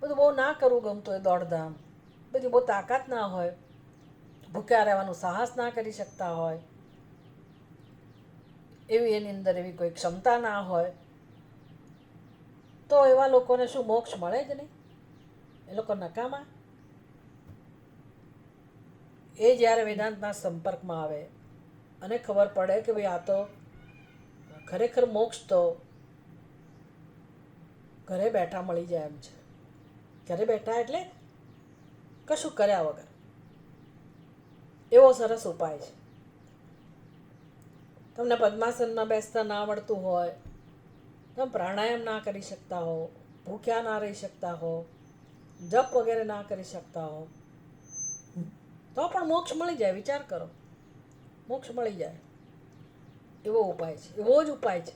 બધું બહુ ના કરવું ગમતું હોય, દોડધામ, બધી બહુ તાકાત ના હોય, ભૂખ્યા રહેવાનું સાહસ ના કરી શકતા હોય, એવી એની અંદર એવી કોઈ ક્ષમતા ના હોય, તો એવા લોકોને શું મોક્ષ મળે જ નહીં? એ લોકો નકામા. એ જ્યારે વેદાંતના સંપર્કમાં આવે અને ખબર પડે કે ભાઈ આ તો ખરેખર મોક્ષ તો ઘરે બેઠા મળી જાય એમ છે. ઘરે બેઠા એટલે કશું કર્યા વગર. એવો સરસ ઉપાય છે. તમને પદ્માસનમાં બેસતા ના આવડતું હોય, તમે પ્રાણાયામ ના કરી શકતા હો, ભૂખ્યા ના રહી શકતા હો, જપ વગેરે ના કરી શકતા હો, તો પણ મોક્ષ મળી જાય. વિચાર કરો, મોક્ષ મળી જાય એવો ઉપાય છે. એવો જ ઉપાય છે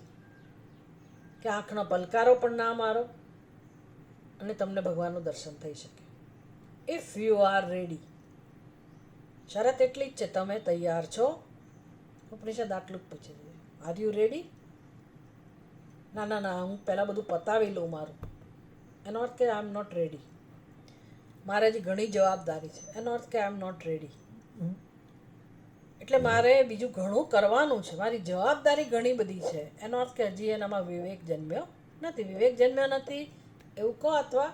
કે આંખનો પલકારો પણ ના મારો અને તમને ભગવાનનું દર્શન થઈ શકે. If you are ready. શરત એટલી જ છે, તમે તૈયાર છો? ઉપનિષદ આટલું જ પૂછે છે, આર યુ રેડી? ના હું પહેલાં બધું પતાવી લઉં મારું. એનો અર્થ કે આઈ એમ નોટ રેડી. મારે હજી ઘણી જવાબદારી છે. એનો અર્થ કે આઈ એમ નોટ રેડી. એટલે મારે બીજું ઘણું કરવાનું છે, મારી જવાબદારી ઘણી બધી છે. એનો અર્થ કે હજી એનામાં વિવેક જન્મ્યો નથી. વિવેક જન્મ્યો નથી એવું કહો, અથવા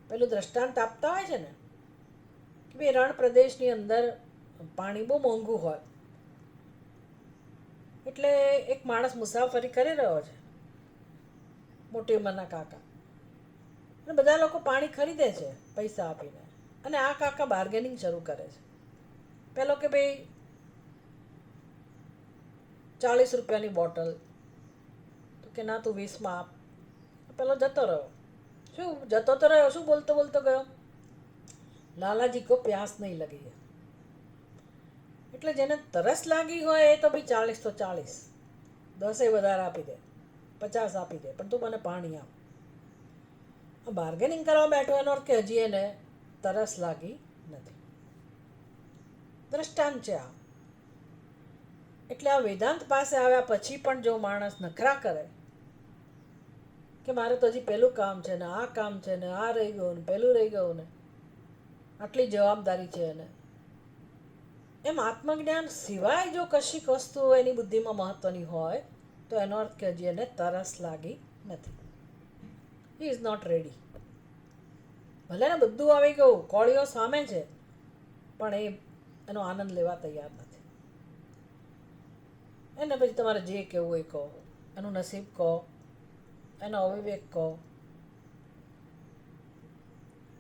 પેલું દ્રષ્ટાંત આપતા હોય છે ને કે ભાઈ રણ પ્રદેશની અંદર પાણી બહુ મોંઘું હોય, એટલે એક માણસ મુસાફરી કરી રહ્યો છે, મોટી ઉંમરના કાકા, અને બધા લોકો પાણી ખરીદે છે પૈસા આપીને, અને આ કાકા બાર્ગેનિંગ શરૂ કરે છે. પેલો કે ભાઈ 40 રૂપિયાની બોટલ, તો કે ના તું 20માં આપ. પેલો જતો રહ્યો. શું જતો તો રહ્યો, શું બોલતો બોલતો ગયો? લાલાજી કો પ્યાસ નહીં લગી है. એટલે જેને તરસ લાગી હોય એ તો ભાઈ 40 તો 40, 10 વધારે આપી દે, 50 આપી દે, પણ તું મને પાણી આપ. બાર્ગેનિંગ કરવા બેઠો એનો અર્થ કે હજી એને તરસ લાગી નથી. દ્રષ્ટાંત છે આ. એટલે આ વેદાંત પાસે આવ્યા પછી પણ જો માણસ નખરા કરે કે મારે તો હજી પેલું કામ છે ને આ કામ છે ને આ રહી ગયું ને પેલું રહી ગયું ને આટલી જવાબદારી છે એને, એમ આત્મજ્ઞાન સિવાય જો કશીક વસ્તુ એની બુદ્ધિમાં મહત્વની હોય તો એનો અર્થ કે હજી એને તરસ લાગી નથી. He is not ready. ભલે ને બધું આવી ગયું, કોળીઓ સામે છે, પણ એનો આનંદ લેવા તૈયાર નથી. એને પછી તમારે જે કહેવું એ કહો, એનું નસીબ કહો, એનો અવિવેક કહો,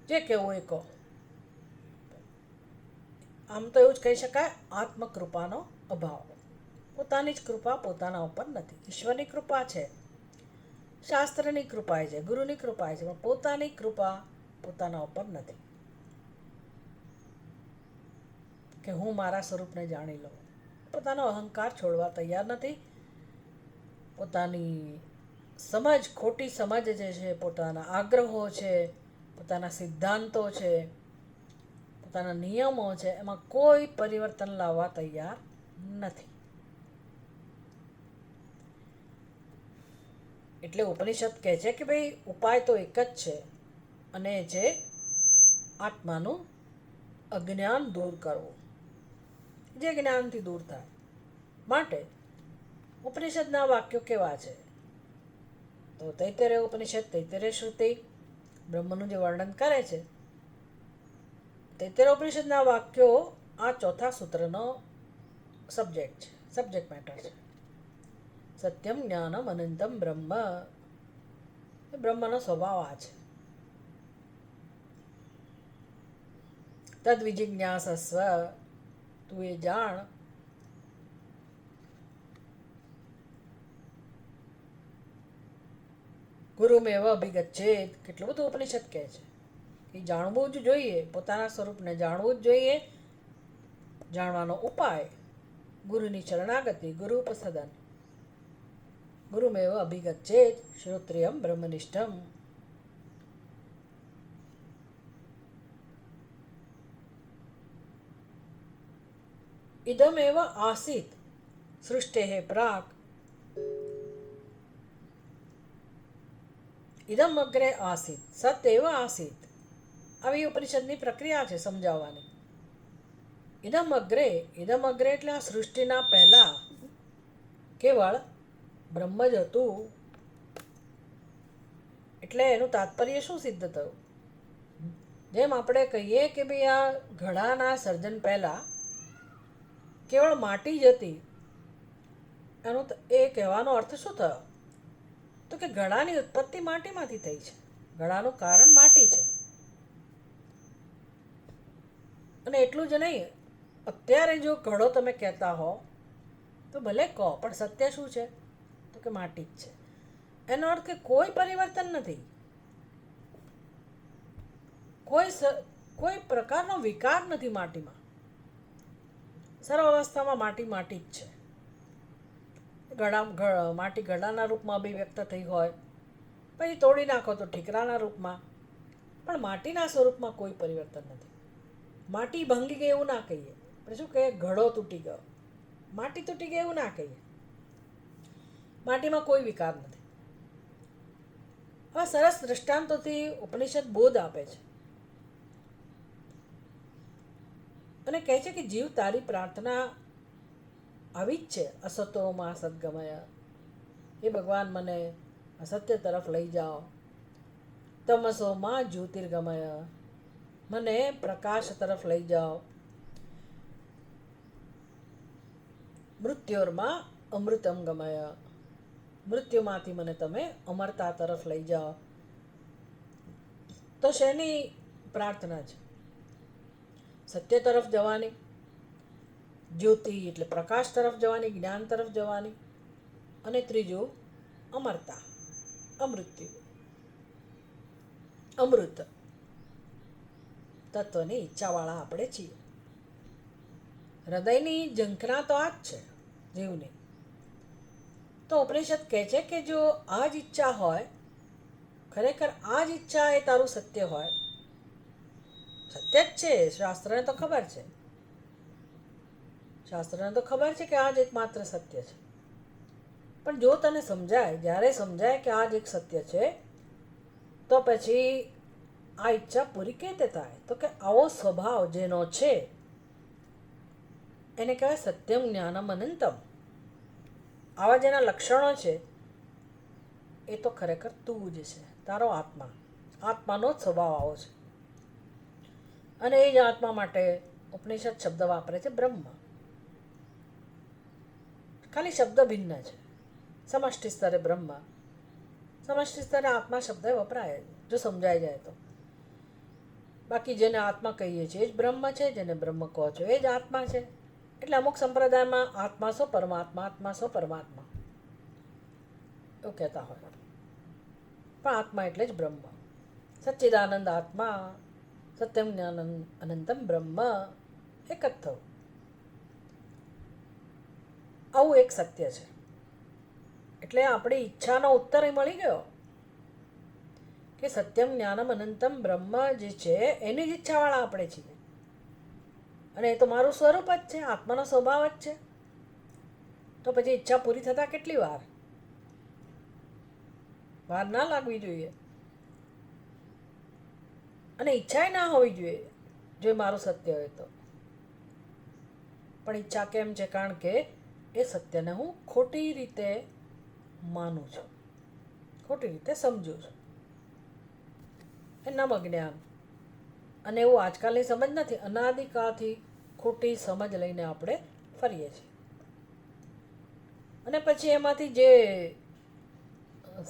જે કહેવું એ કહો. આમ તો એવું જ કહી શકાય, આત્મકૃપાનો અભાવ. પોતાની જ કૃપા પોતાના ઉપર નથી. ઈશ્વરની કૃપા છે, શાસ્ત્રની કૃપા છે, ગુરુની કૃપા છે, પણ પોતાની કૃપા પોતાના ઉપર નથી કે હું મારા સ્વરૂપને જાણી લઉં. પોતાનો અહંકાર છોડવા તૈયાર નથી. પોતાની સમજ, ખોટી સમજ જે છે, પોતાના આગ્રહો છે, પોતાના સિદ્ધાંતો છે, પોતાના નિયમો છે, એમાં કોઈ પરિવર્તન લાવવા તૈયાર નથી. એટલે ઉપનિષદ કહે છે કે ભાઈ ઉપાય તો એક જ છે, અને એ છે આત્માનું અજ્ઞાન દૂર કરવું, જે જ્ઞાનથી દૂર થાય. માટે ઉપનિષદના વાક્યો કેવા છે? તો તૈતરેય ઉપનિષદ, તૈતરેય શ્રુતિ બ્રહ્મનું જે વર્ણન કરે છે, તૈતરેય ઉપનિષદના વાક્યો આ ચોથા સૂત્રનો સબ્જેક્ટ મેટર છે. સત્યમ જ્ઞાનમ અનંતમ બ્રહ્મ, એ બ્રહ્મનો સ્વભાવ આ છે. તદ વિજિજ્ઞાસસ્વ, તું એ જાણ. ગુરુમેવ અભિગચ્છેત, કેટલું બધું ઉપનિષદ કહે છે કે જાણવું જ જોઈએ, પોતાના સ્વરૂપને જાણવું જ જોઈએ. જાણવાનો ઉપાય ગુરુની શરણાગતિ, ગુરુ ઉપસદન. ગુરુમેવ અભિગચ્છેત શ્રોત્રિયમ બ્રહ્મનિષ્ઠમ. ઇદમેવ આસીત સૃષ્ટેઃ પ્રાક, ઇદમ અગ્રે આસીત સત એવ આસીત. આવી ઉપનિષદની પ્રક્રિયા છે સમજાવવાની. ઇદમ અગ્રે એટલે આ સૃષ્ટિના પહેલા કેવળ બ્રહ્મ જ હતું. એટલે એનું તાત્પર્ય શું સિદ્ધ થયું? જેમ આપણે કહીએ કે ભાઈ આ ઘડાના સર્જન પહેલા કેવળ માટી જ હતી, એનું એ કહેવાનો અર્થ શું થયો? તો કે ઘડાની ઉત્પત્તિ માટીમાંથી થઈ છે, ઘડાનું કારણ માટી છે. અને એટલું જ નહીં, અત્યારે જો ઘડો તમે કહેતા હો તો ભલે કહો, પણ સત્ય શું છે? તો કે માટી જ છે. એનો અર્થ કે કોઈ પરિવર્તન નથી, કોઈ પ્રકારનો વિકાર નથી માટીમાં. સર્વ અવસ્થામાં માટી જ છે. માટી ઘડાના રૂપમાં અભિવ્યક્ત થઈ હોય, પછી તોડી નાખો તો ઠીકરાના રૂપમાં, પણ માટીના સ્વરૂપમાં કોઈ પરિવર્તન નથી. માટી ભાંગી ગઈ એવું ના કહીએ, આપણે શું કહીએ? ઘડો તૂટી ગયો, માટી તૂટી ગઈ એવું ના કહીએ. માટીમાં કોઈ વિકાર નથી. હવે સરસ દૃષ્ટાંતોથી ઉપનિષદ બોધ આપે છે અને કહે છે કે જીવ, તારી પ્રાર્થના આવી જ છે. અસતો માં સદગમય, એ ભગવાન મને અસત્ય તરફ લઈ જાઓ. તમસો માં જ્યોતિર્ગમય, મને પ્રકાશ તરફ લઈ જાઓ. મૃત્યોર્માં અમૃતમ ગમય, મૃત્યુમાંથી મને તમે અમરતા તરફ લઈ જાઓ. તો શેની પ્રાર્થના છે? સત્ય તરફ જવાની, જ્યોતિ એટલે પ્રકાશ તરફ જવાની, જ્ઞાન તરફ જવાની. અને ત્રીજું અમરતા, અમૃત્યુ, અમૃત તત્વની ઈચ્છાવાળા આપણે છીએ. હૃદયની ઝંખના તો આ જ છે જીવની. તો ઉપનિષદ કહે છે કે જો આ જ ઈચ્છા હોય, ખરેખર આ જ ઈચ્છા એ તારું સત્ય હોય, સત્ય જ છે, શાસ્ત્રને તો ખબર છે, શાસ્ત્રને તો ખબર છે કે આ જ એકમાત્ર સત્ય છે. પણ જો તને સમજાય, જ્યારે સમજાય કે આ જ એક સત્ય છે, તો પછી આ ઈચ્છા પૂરી કેવી રીતે થાય? તો કે આવો સ્વભાવ જેનો છે એને કહેવાય સત્યમ જ્ઞાનમ અનંતમ. આવા જેના લક્ષણો છે એ તો ખરેખર તું જ છે, તારો આત્મા. આત્માનો જ સ્વભાવ આવો છે. અને એ જ આત્મા માટે ઉપનિષદ શબ્દ વાપરે છે બ્રહ્મ. ખાલી શબ્દ ભિન્ન છે. સમષ્ટિ સ્તરે બ્રહ્મ, સમષ્ટિ સ્તરે આત્મા શબ્દ વપરાય જો સમજાઈ જાય તો. બાકી જેને આત્મા કહીએ છીએ એ જ બ્રહ્મ છે, જેને બ્રહ્મ કહો છો એ જ આત્મા છે. એટલે અમુક સંપ્રદાયમાં આત્મા સો પરમાત્મા, આત્મા સો પરમાત્મા એવું કહેતા હોય, પણ આત્મા એટલે જ બ્રહ્મ. સચ્ચિદાનંદ આત્મા, સત્યમ જ્ઞાન અનંતમ બ્રહ્મ, એક જ થવું. આવું એક સત્ય છે. એટલે આપણી ઈચ્છાનો ઉત્તર એ મળી ગયો કે સત્યમ જ્ઞાનમ અનંતમ બ્રહ્મ જે છે એની જ ઈચ્છાવાળા આપણે છીએ. અને એ તો મારું સ્વરૂપ જ છે, આત્માનો સ્વભાવ જ છે. તો પછી ઈચ્છા પૂરી થતાં કેટલી વાર ના લાગવી જોઈએ. અને ઈચ્છા ના હોવી જોઈએ જો એ મારું સત્ય હોય તો. પણ ઈચ્છા કેમ છે? કારણ કે એ સત્યને હું ખોટી રીતે માનું છું, ખોટી રીતે સમજું છું. એ નમ અજ્ઞાન. અને એવું આજકાલની સમજ નથી, અનાદિકાળથી ખોટી સમજ લઈને આપણે ફરીએ છીએ. અને પછી એમાંથી જે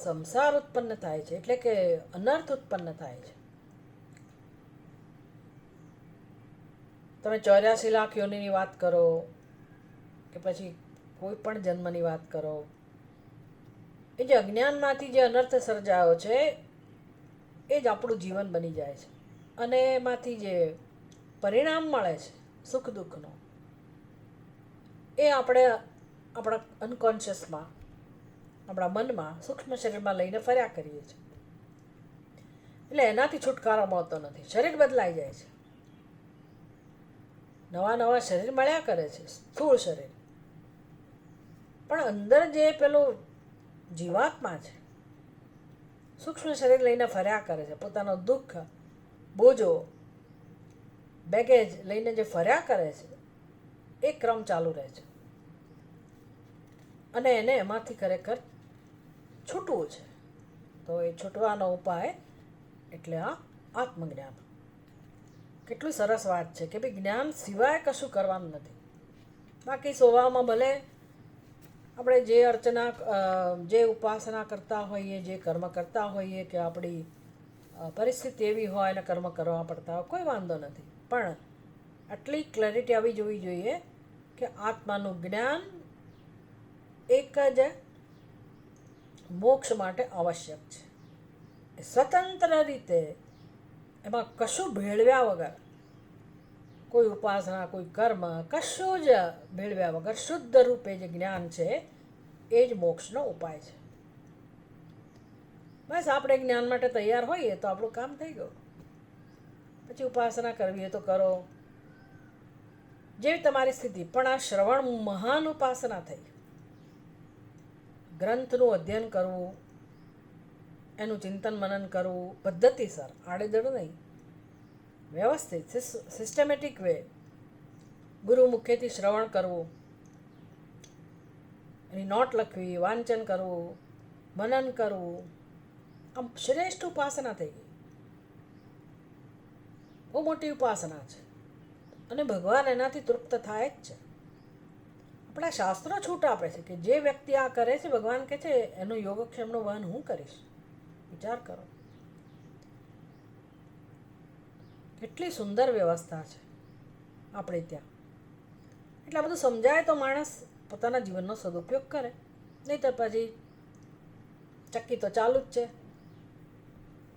સંસાર ઉત્પન્ન થાય છે, એટલે કે અનર્થ ઉત્પન્ન થાય છે. તમે 84 લાખ યોનિની વાત કરો કે પછી કોઈ પણ જન્મની વાત કરો, એ જે અજ્ઞાનમાંથી જે અનર્થ સર્જાયો છે એ જ આપણું જીવન બની જાય છે. અને એમાંથી જે પરિણામ મળે છે સુખ દુઃખનો, એ આપણે આપણા અનકોન્શિયસમાં, આપણા મનમાં, સૂક્ષ્મ શરીરમાં લઈને ફર્યા કરીએ છીએ. એટલે એનાથી છુટકારો મળતો નથી. શરીર બદલાઈ જાય છે, નવા નવા શરીર મળ્યા કરે છે, સ્થૂળ શરીર. પણ અંદર જે પેલું જીવાત્મા છે, સૂક્ષ્મ શરીર લઈને ફર્યા કરે છે, પોતાનો દુઃખ, બોજો, બેગેજ લઈને જે ફર્યા કરે છે, એ ક્રમ ચાલુ રહે છે. અને એને એમાંથી ખરેખર છૂટવું છે. તો એ છૂટવાનો ઉપાય એટલે આ આત્મજ્ઞાન. કેટલી સરસ વાત છે કે ભાઈ જ્ઞાન સિવાય કશું કરવાનું નથી. બાકી સોવામાં ભલે આપણે જે અર્ચના, જે ઉપાસના કરતા હોઈએ, જે કર્મ કરતા હોઈએ, કે આપણી પરિસ્થિતિ એવી હોય અને કર્મ કરવા પડતા હોય, કોઈ વાંધો નથી. પણ આટલી ક્લેરિટી આવી જોવી જોઈએ કે આત્માનું જ્ઞાન એક જ મોક્ષ માટે આવશ્યક છે. સ્વતંત્ર રીતે એમાં કશું ભેળવ્યા વગર, કોઈ ઉપાસના, કોઈ કર્મ, કશું જ ભેળવ્યા વગર શુદ્ધ રૂપે જે જ્ઞાન છે એ જ મોક્ષનો ઉપાય છે. બસ આપણે જ્ઞાન માટે તૈયાર હોઈએ તો આપણું કામ થઈ ગયું. પછી ઉપાસના કરવી હોય તો કરો, જેવી તમારી સ્થિતિ. પણ આ શ્રવણ મહાન ઉપાસના થઈ. ગ્રંથનું અધ્યયન કરવું, એનું ચિંતન મનન કરવું પદ્ધતિસર, આડેધડ નહીં, વ્યવસ્થિત, સિસ્ટમેટિક વે, ગુરુ મુખેથી શ્રવણ કરવું, એની નોટ લખવી, વાંચન કરવું, મનન કરવું, આમ શ્રેષ્ઠ ઉપાસના થઈ ગઈ. બહુ મોટી ઉપાસના છે અને ભગવાન એનાથી તૃપ્ત થાય જ છે. આપણા શાસ્ત્રો છૂટ આપે છે કે જે વ્યક્તિ આ કરે છે, ભગવાન કહે છે એનો યોગક્ષેમનું વહન હું કરીશ. વિચાર કરો, કેટલી સુંદર વ્યવસ્થા છે આપણે ત્યાં. એટલે આ બધું સમજાય તો માણસ પોતાના જીવનનો સદુપયોગ કરે, નહીં તો પછી ચક્કી તો ચાલુ જ છે,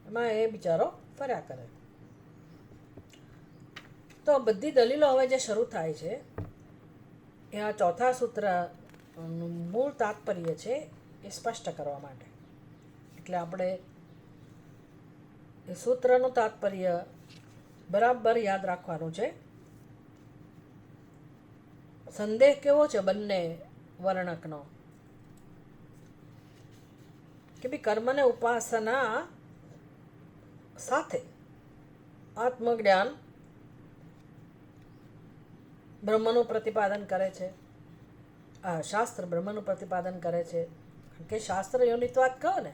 એમાં એ બિચારો ફર્યા કરે. તો બધી દલીલો હવે જે શરૂ થાય છે એ આ ચોથા સૂત્રનું મૂળ તાત્પર્ય છે એ સ્પષ્ટ કરવા માટે. એટલે આપણે એ સૂત્રનું તાત્પર્ય બરાબર યાદ રાખવાનું છે. સંદેહ કેવો છે બંને વર્ણકનો કે ભાઈ કર્મને ઉપાસના સાથે આત્મજ્ઞાન બ્રહ્મનું પ્રતિપાદન કરે છે. આ શાસ્ત્ર બ્રહ્મનું પ્રતિપાદન કરે છે. કારણ કે શાસ્ત્ર યોનિત વાત કહો ને,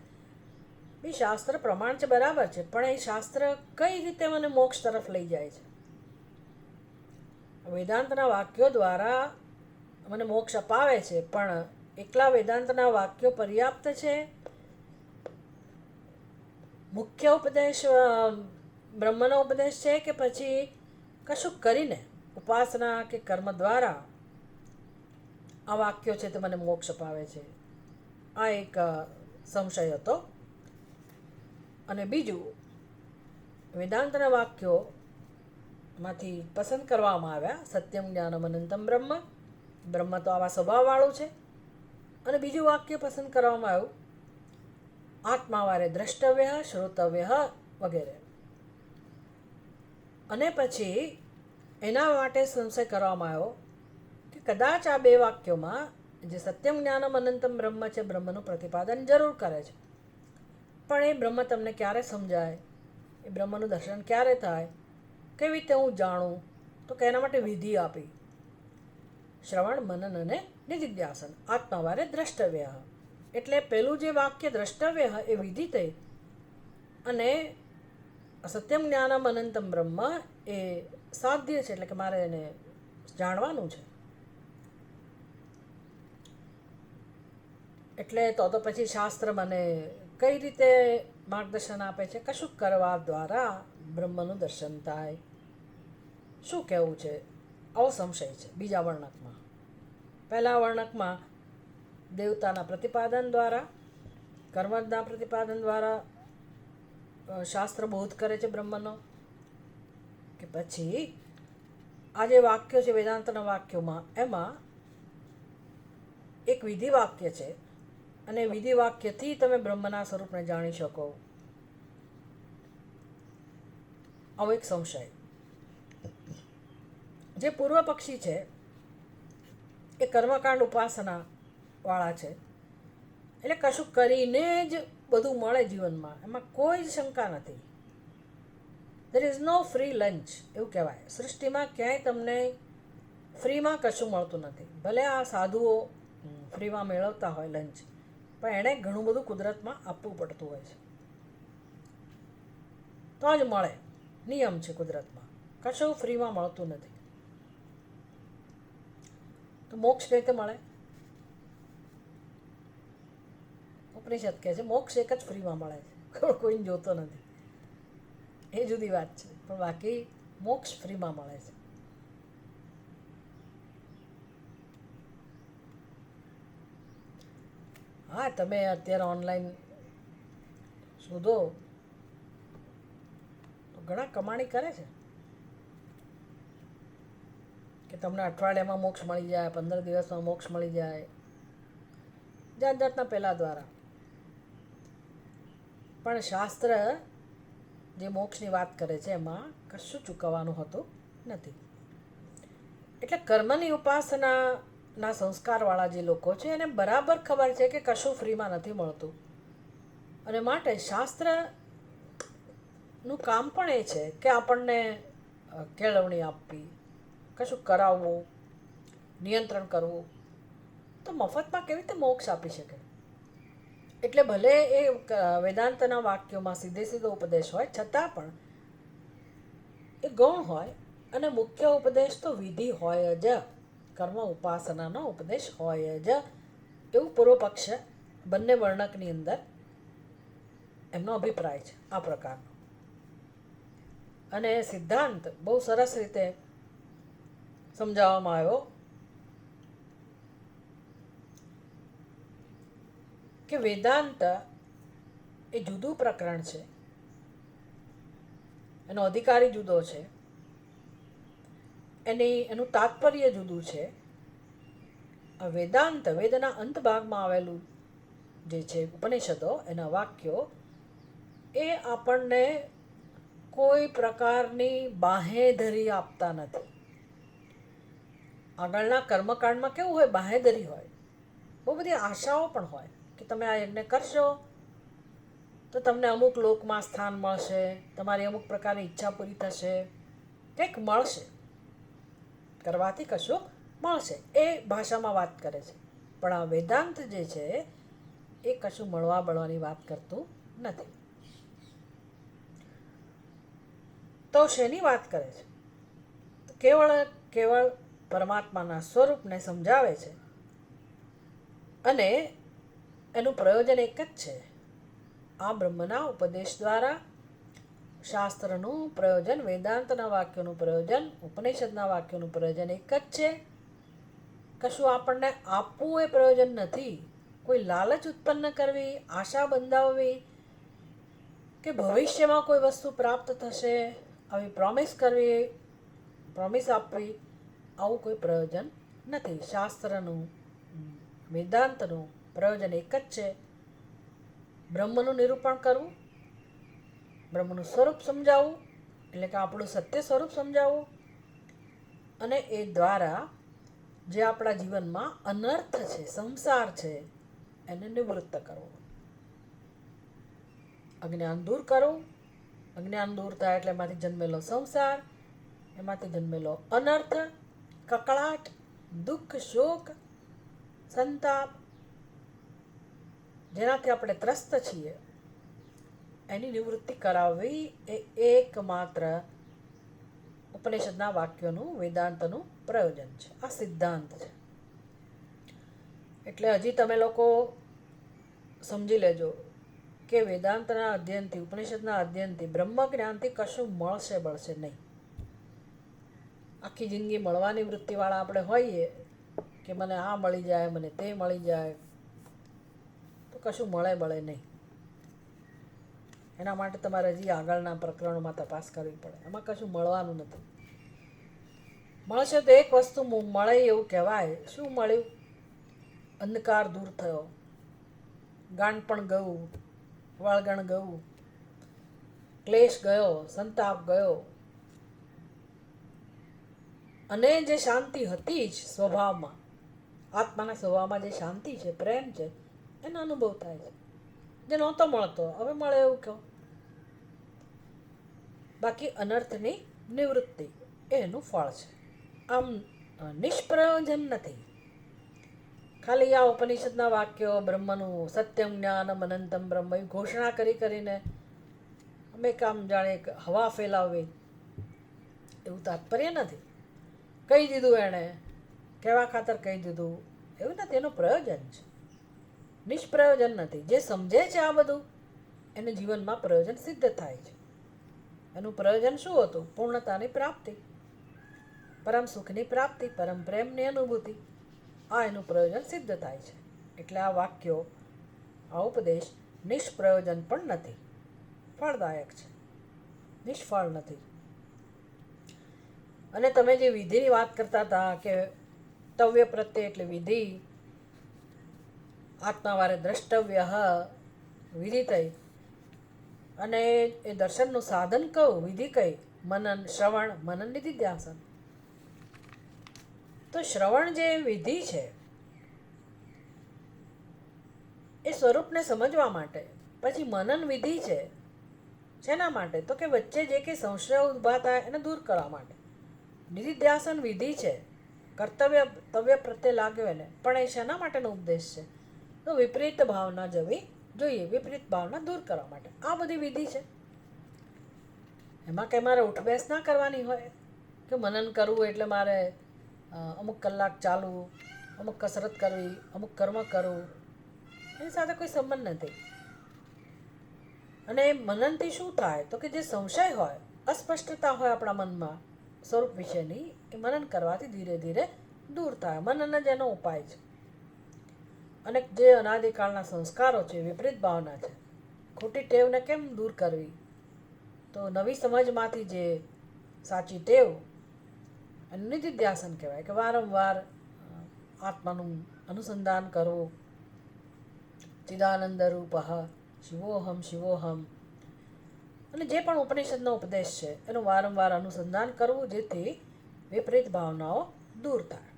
બી શાસ્ત્ર પ્રમાણ છે બરાબર છે, પણ એ શાસ્ત્ર કઈ રીતે મને મોક્ષ તરફ લઈ જાય છે? વેદાંતના વાક્યો દ્વારા મને મોક્ષ અપાવે છે, પણ એકલા વેદાંતના વાક્યો પર્યાપ્ત છે? મુખ્ય ઉપદેશ બ્રહ્મનો ઉપદેશ છે કે પછી કશું કરીને ઉપાસના કે કર્મ દ્વારા આ વાક્યો છે તે મને મોક્ષ અપાવે છે? આ એક સંશય હતો. અને બીજું, વેદાંતના વાક્યો માંથી પસંદ કરવામાં આવ્યા સત્યમ જ્ઞાનમ અનંતમ બ્રહ્મ, બ્રહ્મ તો આવા સ્વભાવવાળું છે. અને બીજું વાક્ય પસંદ કરવામાં આવ્યું આત્માવારે દ્રષ્ટવ્ય, શ્રોતવ્ય વગેરે. અને પછી એના માટે સંશય કરવામાં આવ્યો કે કદાચ આ બે વાક્યોમાં જે સત્યમ જ્ઞાનમ અનંતમ બ્રહ્મ છે, બ્રહ્મનું પ્રતિપાદન જરૂર કરે છે, પણ એ બ્રહ્મ તમને ક્યારે સમજાય? એ બ્રહ્મનું દર્શન ક્યારે થાય, કેવી રીતે હું જાણું, તો કે એના માટે વિધિ આપી. શ્રવણ, મનન અને નિધિધ્યાસન આત્માવારે દ્રષ્ટવ્ય. એટલે પેલું જે વાક્ય દ્રષ્ટવ્ય એ વિધિ થઈ, અને સત્યમ જ્ઞાનમ અનંતમ બ્રહ્મ એ સાધ્ય છે, એટલે કે મારે એને જાણવાનું છે. એટલે તો પછી શાસ્ત્ર મને કઈ રીતે માર્ગદર્શન આપે છે, કશું કરવા દ્વારા બ્રહ્મનું દર્શન થાય. શું કહેવું છે? આવો સંશય છે બીજા વર્ણકમાં. પહેલા વર્ણકમાં દેવતાના પ્રતિપાદન દ્વારા, કર્મજના પ્રતિપાદન દ્વારા શાસ્ત્ર બોધ કરે છે બ્રહ્મનો. કે પછી આ જે વાક્યો છે વેદાંતના વાક્યોમાં, એમાં એક વિધિ વાક્ય છે, અને વિધિ વાક્યથી તમે બ્રહ્મના સ્વરૂપને જાણી શકો. આવો એક સંશય. જે પૂર્વ પક્ષી છે એ કર્મકાંડ ઉપાસના વાળા છે, એટલે કશું કરીને જ બધું મળે જીવનમાં, એમાં કોઈ જ શંકા નથી. There is no free lunch એવું કહેવાય. સૃષ્ટિમાં ક્યાંય તમને ફ્રીમાં કશું મળતું નથી. ભલે આ સાધુઓ ફ્રીમાં મેળવતા હોય લંચ, પણ એણે ઘણું બધું કુદરતમાં આપવું પડતું હોય છે, તો જ મળે. નિયમ છે કુદરતમાં, કશું ફ્રીમાં મળતું નથી. તો મોક્ષ કઈ રીતે મળે? ઉપનિષદ કહે છે મોક્ષ એક જ ફ્રીમાં મળે છે, કોઈને જોતો નથી. એ જુદી વાત છે, પણ બાકી મોક્ષ ફ્રીમાં મળે છે. હા, તમે અત્યારે ઓનલાઈન શોધો તો ઘણા કમાણી કરે છે કે તમને અઠવાડિયામાં મોક્ષ મળી જાય, 15 દિવસમાં મોક્ષ મળી જાય, જાત જાતના પહેલા દ્વારા. પણ શાસ્ત્ર જે મોક્ષની વાત કરે છે એમાં કશું ચૂકવવાનું હોતું નથી. એટલે કર્મની ઉપાસનાના સંસ્કારવાળા જે લોકો છે એને બરાબર ખબર છે કે કશું ફ્રીમાં નથી મળતું, અને માટે શાસ્ત્રનું કામ પણ એ છે કે આપણને કેળવણી આપવી, કશું કરાવવું, નિયંત્રણ કરવું. તો મફતમાં કેવી રીતે મોક્ષ આપી શકે? એટલે ભલે એ વેદાંતના વાક્યોમાં સીધે સીધો ઉપદેશ હોય, છતાં પણ એ ગૌણ હોય, અને મુખ્ય ઉપદેશ તો વિધિ હોય જ, કર્મ ઉપાસનાનો ઉપદેશ હોય જ, એવું પૂર્વ પક્ષ બંને વર્ણકની અંદર એમનો અભિપ્રાય છે આ પ્રકારનો. અને સિદ્ધાંત બહુ સરસ રીતે સમજાવવામાં આવ્યો કે વેદાંત એ જુદું પ્રકરણ છે, એનો અધિકારી જુદો છે, એનું તાત્પર્ય જુદું છે. વેદાંત, વેદના અંત ભાગમાં આવેલું જે છે ઉપનિષદો, એના વાક્યો, એ આપણને કોઈ પ્રકારની બાંહેધરી આપતા નથી. આગળના કર્મકાંડમાં કેવું હોય? બાંહેધરી હોય, બહુ બધી આશાઓ પણ હોય કે તમે આ યજ્ઞ કરશો તો તમને અમુક લોકમાં સ્થાન મળશે, તમારી અમુક પ્રકારની ઈચ્છા પૂરી થશે, કંઈક મળશે, કરવાથી કશું મળશે, એ ભાષામાં વાત કરે છે. પણ આ વેદાંત જે છે એ કશું મળવા બળવાની વાત કરતું નથી. તો શેની વાત કરે છે? તો કેવળ પરમાત્માના સ્વરૂપને સમજાવે છે, અને એનું પ્રયોજન એક જ છે. આ બ્રહ્મના ઉપદેશ દ્વારા શાસ્ત્રનું પ્રયોજન, વેદાંતના વાક્યોનું પ્રયોજન, ઉપનિષદના વાક્યોનું પ્રયોજન એક જ છે. કશું આપણને આપવું એ પ્રયોજન નથી. કોઈ લાલચ ઉત્પન્ન કરવી, આશા બંધાવવી, કે ભવિષ્યમાં કોઈ વસ્તુ પ્રાપ્ત થશે આવી પ્રોમિસ કરવી, પ્રોમિસ આપવી, આવું કોઈ પ્રયોજન નથી. શાસ્ત્રનું, વેદાંતનું પ્રયોજન એક જ છે. બ્રહ્મનું નિરૂપણ કરવું, બ્રહ્મનું સ્વરૂપ સમજાવવું, એટલે કે આપણું સત્ય સ્વરૂપ સમજાવવું, અને એ દ્વારા જે આપણા જીવનમાં અનર્થ છે, સંસાર છે, એને નિવૃત્ત કરવો, અજ્ઞાન દૂર કરવું, અજ્ઞાન દૂર થાય એટલે એમાંથી જન્મેલો સંસાર, એમાંથી જન્મેલો અનર્થ, કકળાટ, દુઃખ, શોક, સંતાપ, જેનાથી આપણે ત્રસ્ત છીએ, એની નિવૃત્તિ કરાવવી એ એકમાત્ર ઉપનિષદના વાક્યોનું, વેદાંતનું પ્રયોજન છે. આ સિદ્ધાંત છે. એટલે હજી તમે લોકો સમજી લેજો કે વેદાંતના અધ્યયનથી, ઉપનિષદના અધ્યયનથી, બ્રહ્મ જ્ઞાનથી કશું મળશે નહીં. આખી જિંદગી મળવાની વૃત્તિવાળા આપણે હોઈએ કે મને આ મળી જાય, મને તે મળી જાય, તો કશું મળે નહીં. એના માટે તમારે હજી આગળના પ્રકરણોમાં તપાસ કરવી પડે. એમાં કશું મળવાનું નથી. મળશે તો એક વસ્તુ મળે એવું કહેવાય. શું મળ્યું? અંધકાર દૂર થયો, ગાણપણ ગયું, વાળગણ ગયું, ક્લેશ ગયો, સંતાપ ગયો, અને જે શાંતિ હતી જ સ્વભાવમાં, આત્માના સ્વભાવમાં જે શાંતિ છે, પ્રેમ છે, એનો અનુભવ થાય છે. જે નહોતો મળતો હવે મળે એવું કહો. બાકી અનર્થની નિવૃત્તિ એનું ફળ છે. આમ નિષ્પ્રયોજન નથી. ખાલી આ ઉપનિષદના વાક્યો, બ્રહ્મનું સત્યમ જ્ઞાનમ અનંતમ બ્રહ્મ એવી ઘોષણા કરીને અમે કામ જાણે હવા ફેલાવવી એવું તાત્પર્ય નથી. કહી દીધું એણે, કહેવા ખાતર કહી દીધું એવું નથી. એનું પ્રયોજન છે, નિષ્પ્રયોજન નથી. જે સમજે છે આ બધું એને જીવનમાં પ્રયોજન સિદ્ધ થાય છે. એનું પ્રયોજન શું હતું? પૂર્ણતાની પ્રાપ્તિ, પરમ સુખની પ્રાપ્તિ, પરમ પ્રેમની અનુભૂતિ. આ એનું પ્રયોજન સિદ્ધ થાય છે. એટલે આ વાક્યો, આ ઉપદેશ નિષ્પ્રયોજન પણ નથી, ફળદાયક છે, નિષ્ફળ નથી. અને તમે જે વિધિની વાત કરતા હતા કે તવ્ય પ્રત્યે એટલે વિધિ, આત્માવારે દ્રષ્ટવ્ય વિધિ થઈ, અને એ દર્શનનું સાધન કહું, વિધિ કઈ? મનન, શ્રવણ, મનન, નિધિધ્યાસન. તો શ્રવણ જે વિધિ છે એ સ્વરૂપને સમજવા માટે, પછી મનન વિધિ છે શેના માટે? તો કે વચ્ચે જે કંઈ સંશય ઊભા થાય એને દૂર કરવા માટે. નિધિધ્યાસન વિધિ છે, તવ્ય પ્રત્યે લાગ્યો એને, પણ એ શેના માટેનો ઉપદેશ છે? તો વિપરીત ભાવના જવી જોઈએ, વિપરીત ભાવના દૂર કરવા માટે. આ બધી વિધિ છે. એમાં કંઈ મારે ઉઠબેસ ના કરવાની હોય કે મનન કરવું એટલે મારે અમુક કલાક ચાલવું, અમુક કસરત કરવી, અમુક કર્મ કરવું, એની સાથે કોઈ સંબંધ નથી. અને મનનથી શું થાય? તો કે જે સંશય હોય, અસ્પષ્ટતા હોય આપણા મનમાં સ્વરૂપ વિશેની, એ મનન કરવાથી ધીરે ધીરે દૂર થાય. મનન જ એનો ઉપાય છે. અને જે અનાદિકાળના સંસ્કારો છે, વિપરીત ભાવના છે, ખોટી ટેવને કેમ દૂર કરવી? તો નવી સમજમાંથી જે સાચી ટેવ, અને નિધિધ્યાસન કહેવાય કે વારંવાર આત્માનું અનુસંધાન કરવું. ચિદાનંદ રૂપ શિવોહમ શિવોહમ. અને જે પણ ઉપનિષદનો ઉપદેશ છે એનું વારંવાર અનુસંધાન કરવું, જેથી વિપરીત ભાવનાઓ દૂર થાય.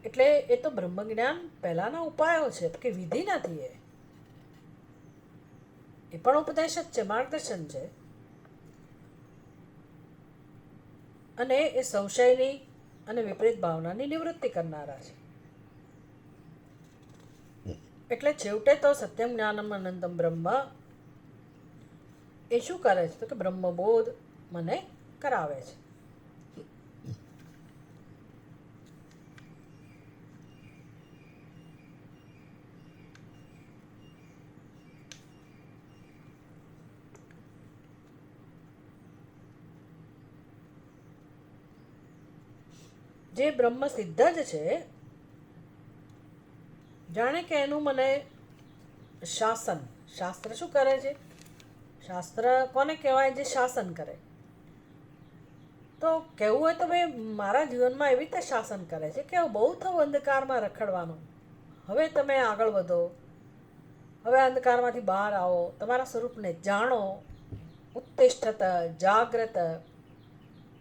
એટલે એ તો બ્રહ્મજ્ઞાન પહેલાના ઉપાયો છે કે વિધિ નથી. એ પણ ઉપદેશ જ છે, માર્ગદર્શન છે. અને એ સંશયની અને વિપરીત ભાવનાની નિવૃત્તિ કરનારા છે. એટલે છેવટે તો સત્યમ જ્ઞાનમ અનંતમ બ્રહ્મ એ શું કરે છે? તો કે બ્રહ્મબોધ મને કરાવે છે. જે બ્રહ્મ સિદ્ધ જ છે, જાણે કે એનું મને શાસન, શાસ્ત્ર શું કરે છે? શાસ્ત્ર કોને કહેવાય? જે શાસન કરે. તો કહેવું હોય તો ભાઈ મારા જીવનમાં એવી રીતે શાસન કરે છે કે બહુ થયું અંધકારમાં રખડવાનું, હવે તમે આગળ વધો, હવે અંધકારમાંથી બહાર આવો, તમારા સ્વરૂપને જાણો. ઉત્તિષ્ઠત જાગ્રત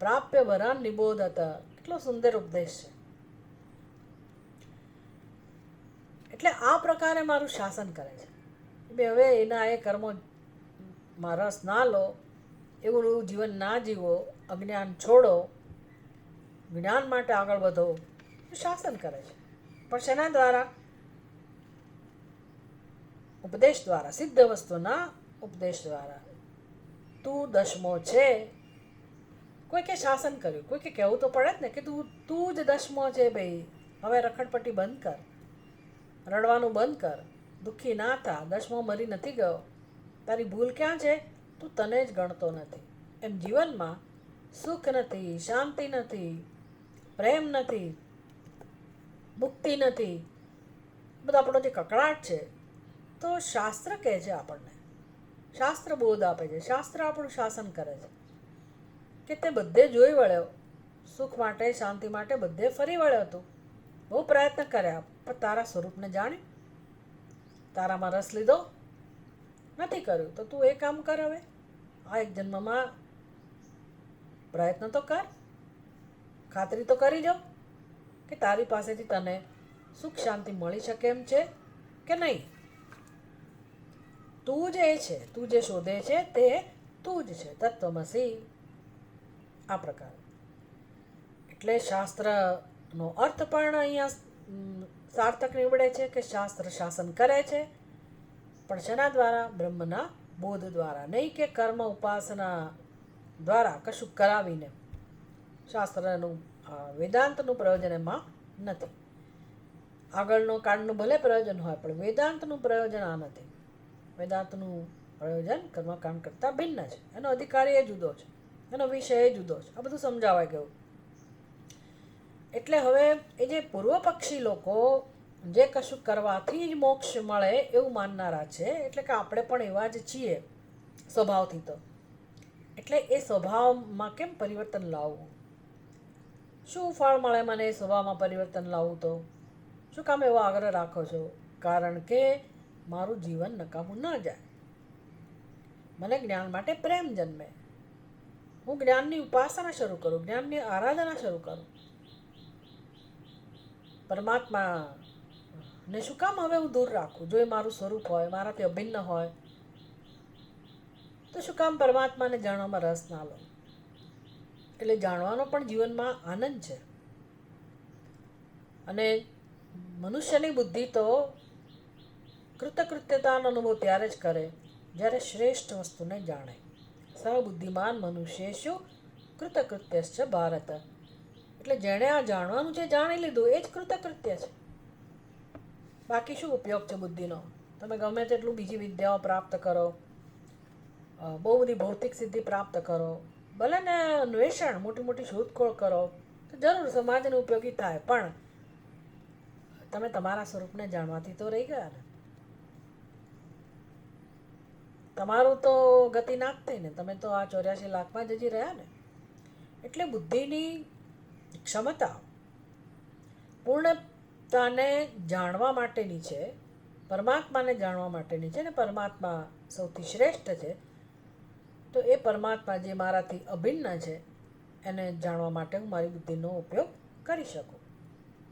પ્રાપ્ય વરાન નિબોધત. કેટલો સુંદર ઉપદેશ છે. એટલે આ પ્રકારે મારું શાસન કરે છે. તમે હવે એના એ કર્મોમાં રસ ના લો, એવું જીવન ના જીવો, અજ્ઞાન છોડો, જ્ઞાન માટે આગળ વધો, શાસન કરે છે. પણ શેના દ્વારા? ઉપદેશ દ્વારા, સિદ્ધ વસ્તુના ઉપદેશ દ્વારા. તું દસમો છે, કોઈકે શાસન કર્યું, કોઈકે કહેવું તો પડે જ ને કે તું જ દસમો છે ભાઈ, હવે રખડપટ્ટી બંધ કર, રડવાનું બંધ કર, દુઃખી ના થા, દસમો મરી નથી ગયો, તારી ભૂલ ક્યાં છે? તું તને જ ગણતો નથી. એમ જીવનમાં સુખ નથી, શાંતિ નથી, પ્રેમ નથી, મુક્તિ નથી, બધો આપણો જે કકળાટ છે. તો શાસ્ત્ર કહે છે આપણને, શાસ્ત્ર બોધ આપે છે, શાસ્ત્ર આપણું શાસન કરે છે કે તે બધે જોઈ વળ્યો, સુખ માટે, શાંતિ માટે બધે ફરી વળ્યો હતો, બહુ પ્રયત્ન કર્યા, પણ તારા સ્વરૂપને જાણી, તારામાં રસ લીધો નથી કર્યું. તો તું એ કામ કર, હવે આ એક જન્મમાં પ્રયત્ન તો કર, ખાતરી તો કરી જાઓ કે તારી પાસેથી તને સુખ શાંતિ મળી શકે એમ છે કે નહીં. તું જ એ છે, તું જે શોધે છે તે તું જ છે, તત્વમસી. આ પ્રકાર. એટલે શાસ્ત્રનો અર્થ પણ અહીંયા સાર્થક નીવડે છે કે શાસ્ત્ર શાસન કરે છે, પણ શેના દ્વારા? બ્રહ્મના બોધ દ્વારા, નહીં કે કર્મ ઉપાસના દ્વારા કશું કરાવીને. શાસ્ત્રનું વેદાંતનું પ્રયોજન એમાં નથી. આગળનો કાળનું ભલે પ્રયોજન હોય, પણ વેદાંતનું પ્રયોજન આ નથી. વેદાંતનું પ્રયોજન કર્મકાંડ કરતાં ભિન્ન છે, એનો અધિકારી એ જુદો છે, એનો વિષય એ જુદો છે. આ બધું સમજાવાઈ ગયું. એટલે હવે એ જે પૂર્વ પક્ષી લોકો જે કશું કરવાથી જ મોક્ષ મળે એવું માનનારા છે, એટલે કે આપણે પણ એવા જ છીએ સ્વભાવથી. તો એટલે એ સ્વભાવમાં કેમ પરિવર્તન લાવવું? શું ફળ મળે મને એ સ્વભાવમાં પરિવર્તન લાવવું? તો શું કામ એવો આગ્રહ રાખો છો? કારણ કે મારું જીવન નકામું ન જાય, મને જ્ઞાન માટે પ્રેમ જન્મે, હું જ્ઞાનની ઉપાસના શરૂ કરું, જ્ઞાનની આરાધના શરૂ કરું. પરમાત્માને શું કામ હવે હું દૂર રાખું? જો એ મારું સ્વરૂપ હોય, મારાથી અભિન્ન હોય, તો શું કામ પરમાત્માને જાણવામાં રસ ના લો? એટલે જાણવાનો પણ જીવનમાં આનંદ છે. અને મનુષ્યની બુદ્ધિ તો કૃતકૃત્યતાનો અનુભવ ત્યારે જ કરે જ્યારે શ્રેષ્ઠ વસ્તુને જાણે. સબુદ્ધિમાન મનુષ્યેષુ કૃતકૃત્યશ્ચ ભારત. એટલે જેણે આ જાણવાનું છે, જાણી લીધું, એ જ કૃતકૃત્ય છે. બાકી શું ઉપયોગ છે બુદ્ધિનો? તમે ગમે તેટલું બીજી વિદ્યાઓ પ્રાપ્ત કરો, બહુ બધી ભૌતિક સિદ્ધિ પ્રાપ્ત કરો, ભલે ને અન્વેષણ, મોટી મોટી શોધખોળ કરો, તો જરૂર સમાજને ઉપયોગી થાય, પણ તમે તમારા સ્વરૂપને જાણવાથી તો રહી ગયા ને. તમારું તો ગતિ ના જ થઈ ને, તમે તો આ 84 લાખમાં જ હજી રહ્યા ને. એટલે બુદ્ધિની ક્ષમતા પૂર્ણતાને જાણવા માટેની છે, પરમાત્માને જાણવા માટેની છે, ને પરમાત્મા સૌથી શ્રેષ્ઠ છે. તો એ પરમાત્મા જે મારાથી અભિન્ન છે એને જાણવા માટે હું મારી બુદ્ધિનો ઉપયોગ કરી શકું.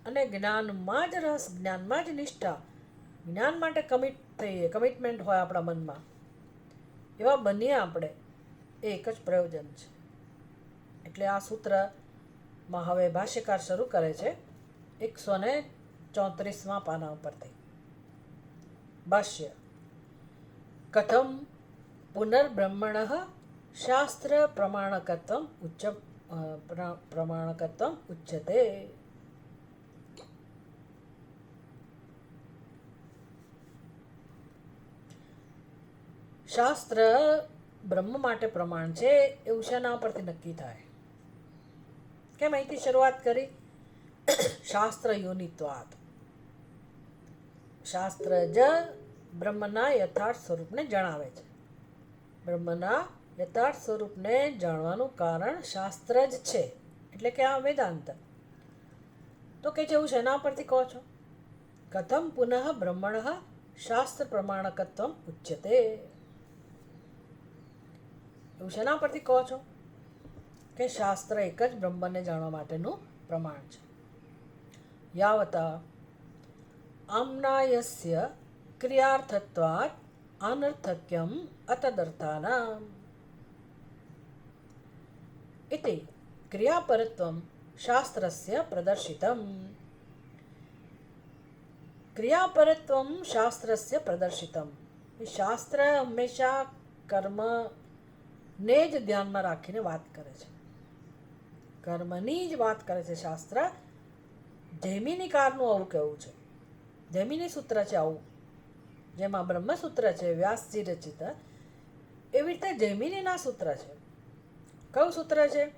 અને જ્ઞાનમાં જ રસ, જ્ઞાનમાં જ નિષ્ઠા, જ્ઞાન માટે કમિટમેન્ટ હોય આપણા મનમાં, એવા બનીએ આપણે, એ એક જ પ્રયોજન છે. એટલે આ સૂત્રમાં હવે ભાષ્યકાર શરૂ કરે છે 134મા પાના ઉપરથી. ભાષ્ય. કથમ પુનર્બ્રહ્મણઃ શાસ્ત્ર પ્રમાણકત્વમ ઉચ્યતે. શાસ્ત્ર બ્રહ્મ માટે પ્રમાણ છે એવું શેના પરથી નક્કી થાય? કેમ અહીંથી શરૂઆત કરી? શાસ્ત્ર યોનિત્વાત. શાસ્ત્ર જ બ્રહ્મના યથાર્થ સ્વરૂપને જણાવે છે. બ્રહ્મના યથાર્થ સ્વરૂપને જાણવાનું કારણ શાસ્ત્ર જ છે, એટલે કે આ વેદાંત. તો કે જેવું શેના પરથી કહો છો? કથમ પુનઃ બ્રહ્મણ શાસ્ત્ર પ્રમાણકત્વમ ઉચ્યતે. એવું શેના પરથી કહો છો કે શાસ્ત્ર એક જ બ્રહ્મને જાણવા માટેનું પ્રમાણ છે? યાવતા આમ્નાયસ્ય ક્રિયાર્થત્વાત अनर्थक्यम् अतदर्थानाम् इति क्रियापरत्वं शास्त्रस्य प्रदर्शितम्। क्रियापरत्वं शास्त्रस्य प्रदर्शितम्। શાસ્ત્ર હંમેશા કર્મને જ ધ્યાનમાં રાખીને વાત કરે છે, કર્મની જ વાત કરે છે શાસ્ત્ર. જૈમિનિકારનું આવું કહેવું છે. જૈમિની સૂત્ર છે આવું, જેમાં બ્રહ્મસૂત્ર છે વ્યાસજી રચિત, એવી રીતે જૈમિનીના સૂત્ર છે. કયું સૂત્ર છે?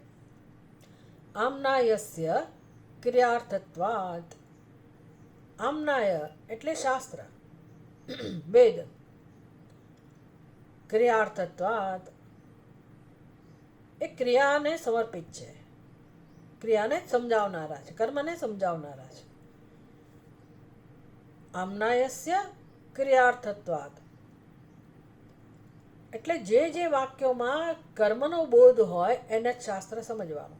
આમ્નાયસ્ય ક્રિયાર્થત્વાત. આમ્નાય એટલે શાસ્ત્ર, વેદ. ક્રિયાર્થત્વાત એ ક્રિયાને સમર્પિત છે, ક્રિયાને જ સમજાવનારા છે, કર્મને સમજાવનારા છે. આમ્નાયસ્ય ક્રિયાર્થત્વાત એટલે જે વાક્યોમાં કર્મનો બોધ હોય એને જ શાસ્ત્ર સમજવાનું.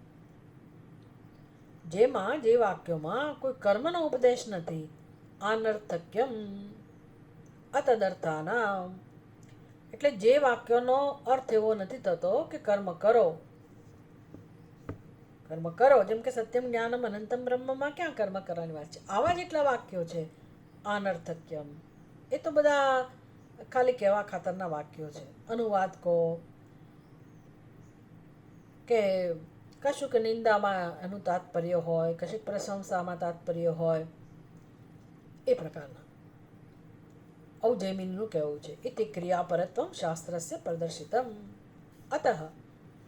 જેમાં જે વાક્યોમાં કોઈ કર્મનો ઉપદેશ નથી, અનર્થક્યમ અતદર્થાનામ એટલે જે વાક્યોનો અર્થ એવો નથી થતો કે કર્મ કરો, કર્મ કરો. જેમ કે સત્યમ જ્ઞાનમ અનંતમ બ્રહ્મમાં ક્યાં કર્મ કરવાની વાત છે? આવા જેટલા વાક્યો છે અનર્થક્યમ, એ તો બધા ખાલી કહેવા ખાતરના વાક્યો છે. અનુવાદ કહો કે કશુંક નિંદામાં એનું તાત્પર્ય હોય, કશુંક પ્રશંસામાં તાત્પર્ય હોય, એ પ્રકારના. આવું જૈમિનીનું કહેવું છે. ઇતિ ક્રિયાપરત્વમ શાસ્ત્રસ્ય પ્રદર્શિતમ અતઃ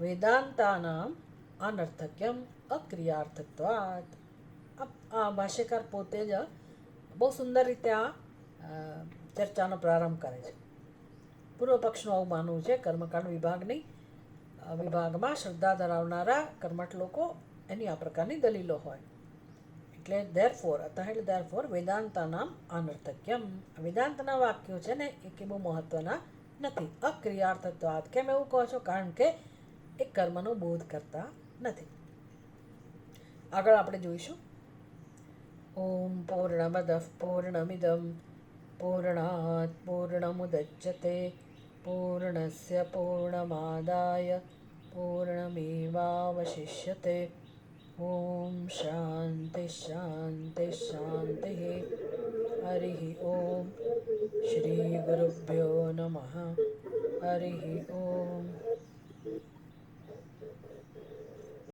વેદાંતાનામ અનર્થક્યમ અક્રિયાર્થત્વાત. આ ભાષ્યકાર પોતે જ બહુ સુંદર રીતે આ ચર્ચાનો પ્રારંભ કરે છે. પૂર્વ પક્ષનું આવું માનવું છે, કર્મકાંડ વિભાગમાં શ્રદ્ધા ધરાવનારા કર્મઠ લોકો એની આ પ્રકારની દલીલો હોય. એટલે ધેરફોર અતઃ એટલે ધેરફોર વેદાંતાનામ અનર્થક્યમ. વેદાંતના વાક્યો છે ને એ કે બહુ મહત્વના નથી. અક્રિયાર્થત્વાત. કેમ એવું કહો છો? કારણ કે એ કર્મનો બોધ કરતા નથી. આગળ આપણે જોઈશું. ઓમ પૂર્ણમદઃ પૂર્ણમિદં પૂર્ણાત પૂર્ણમુદચ્યતે પૂર્ણસ્ય પૂર્ણમાદાય પૂર્ણમેવાવશિષ્યતે. ઓમ શાંતિ શાંતિ શાંતિ. હરિ ઓમ. શ્રી ગુરુભ્યો નમઃ. હરિ ઓમ.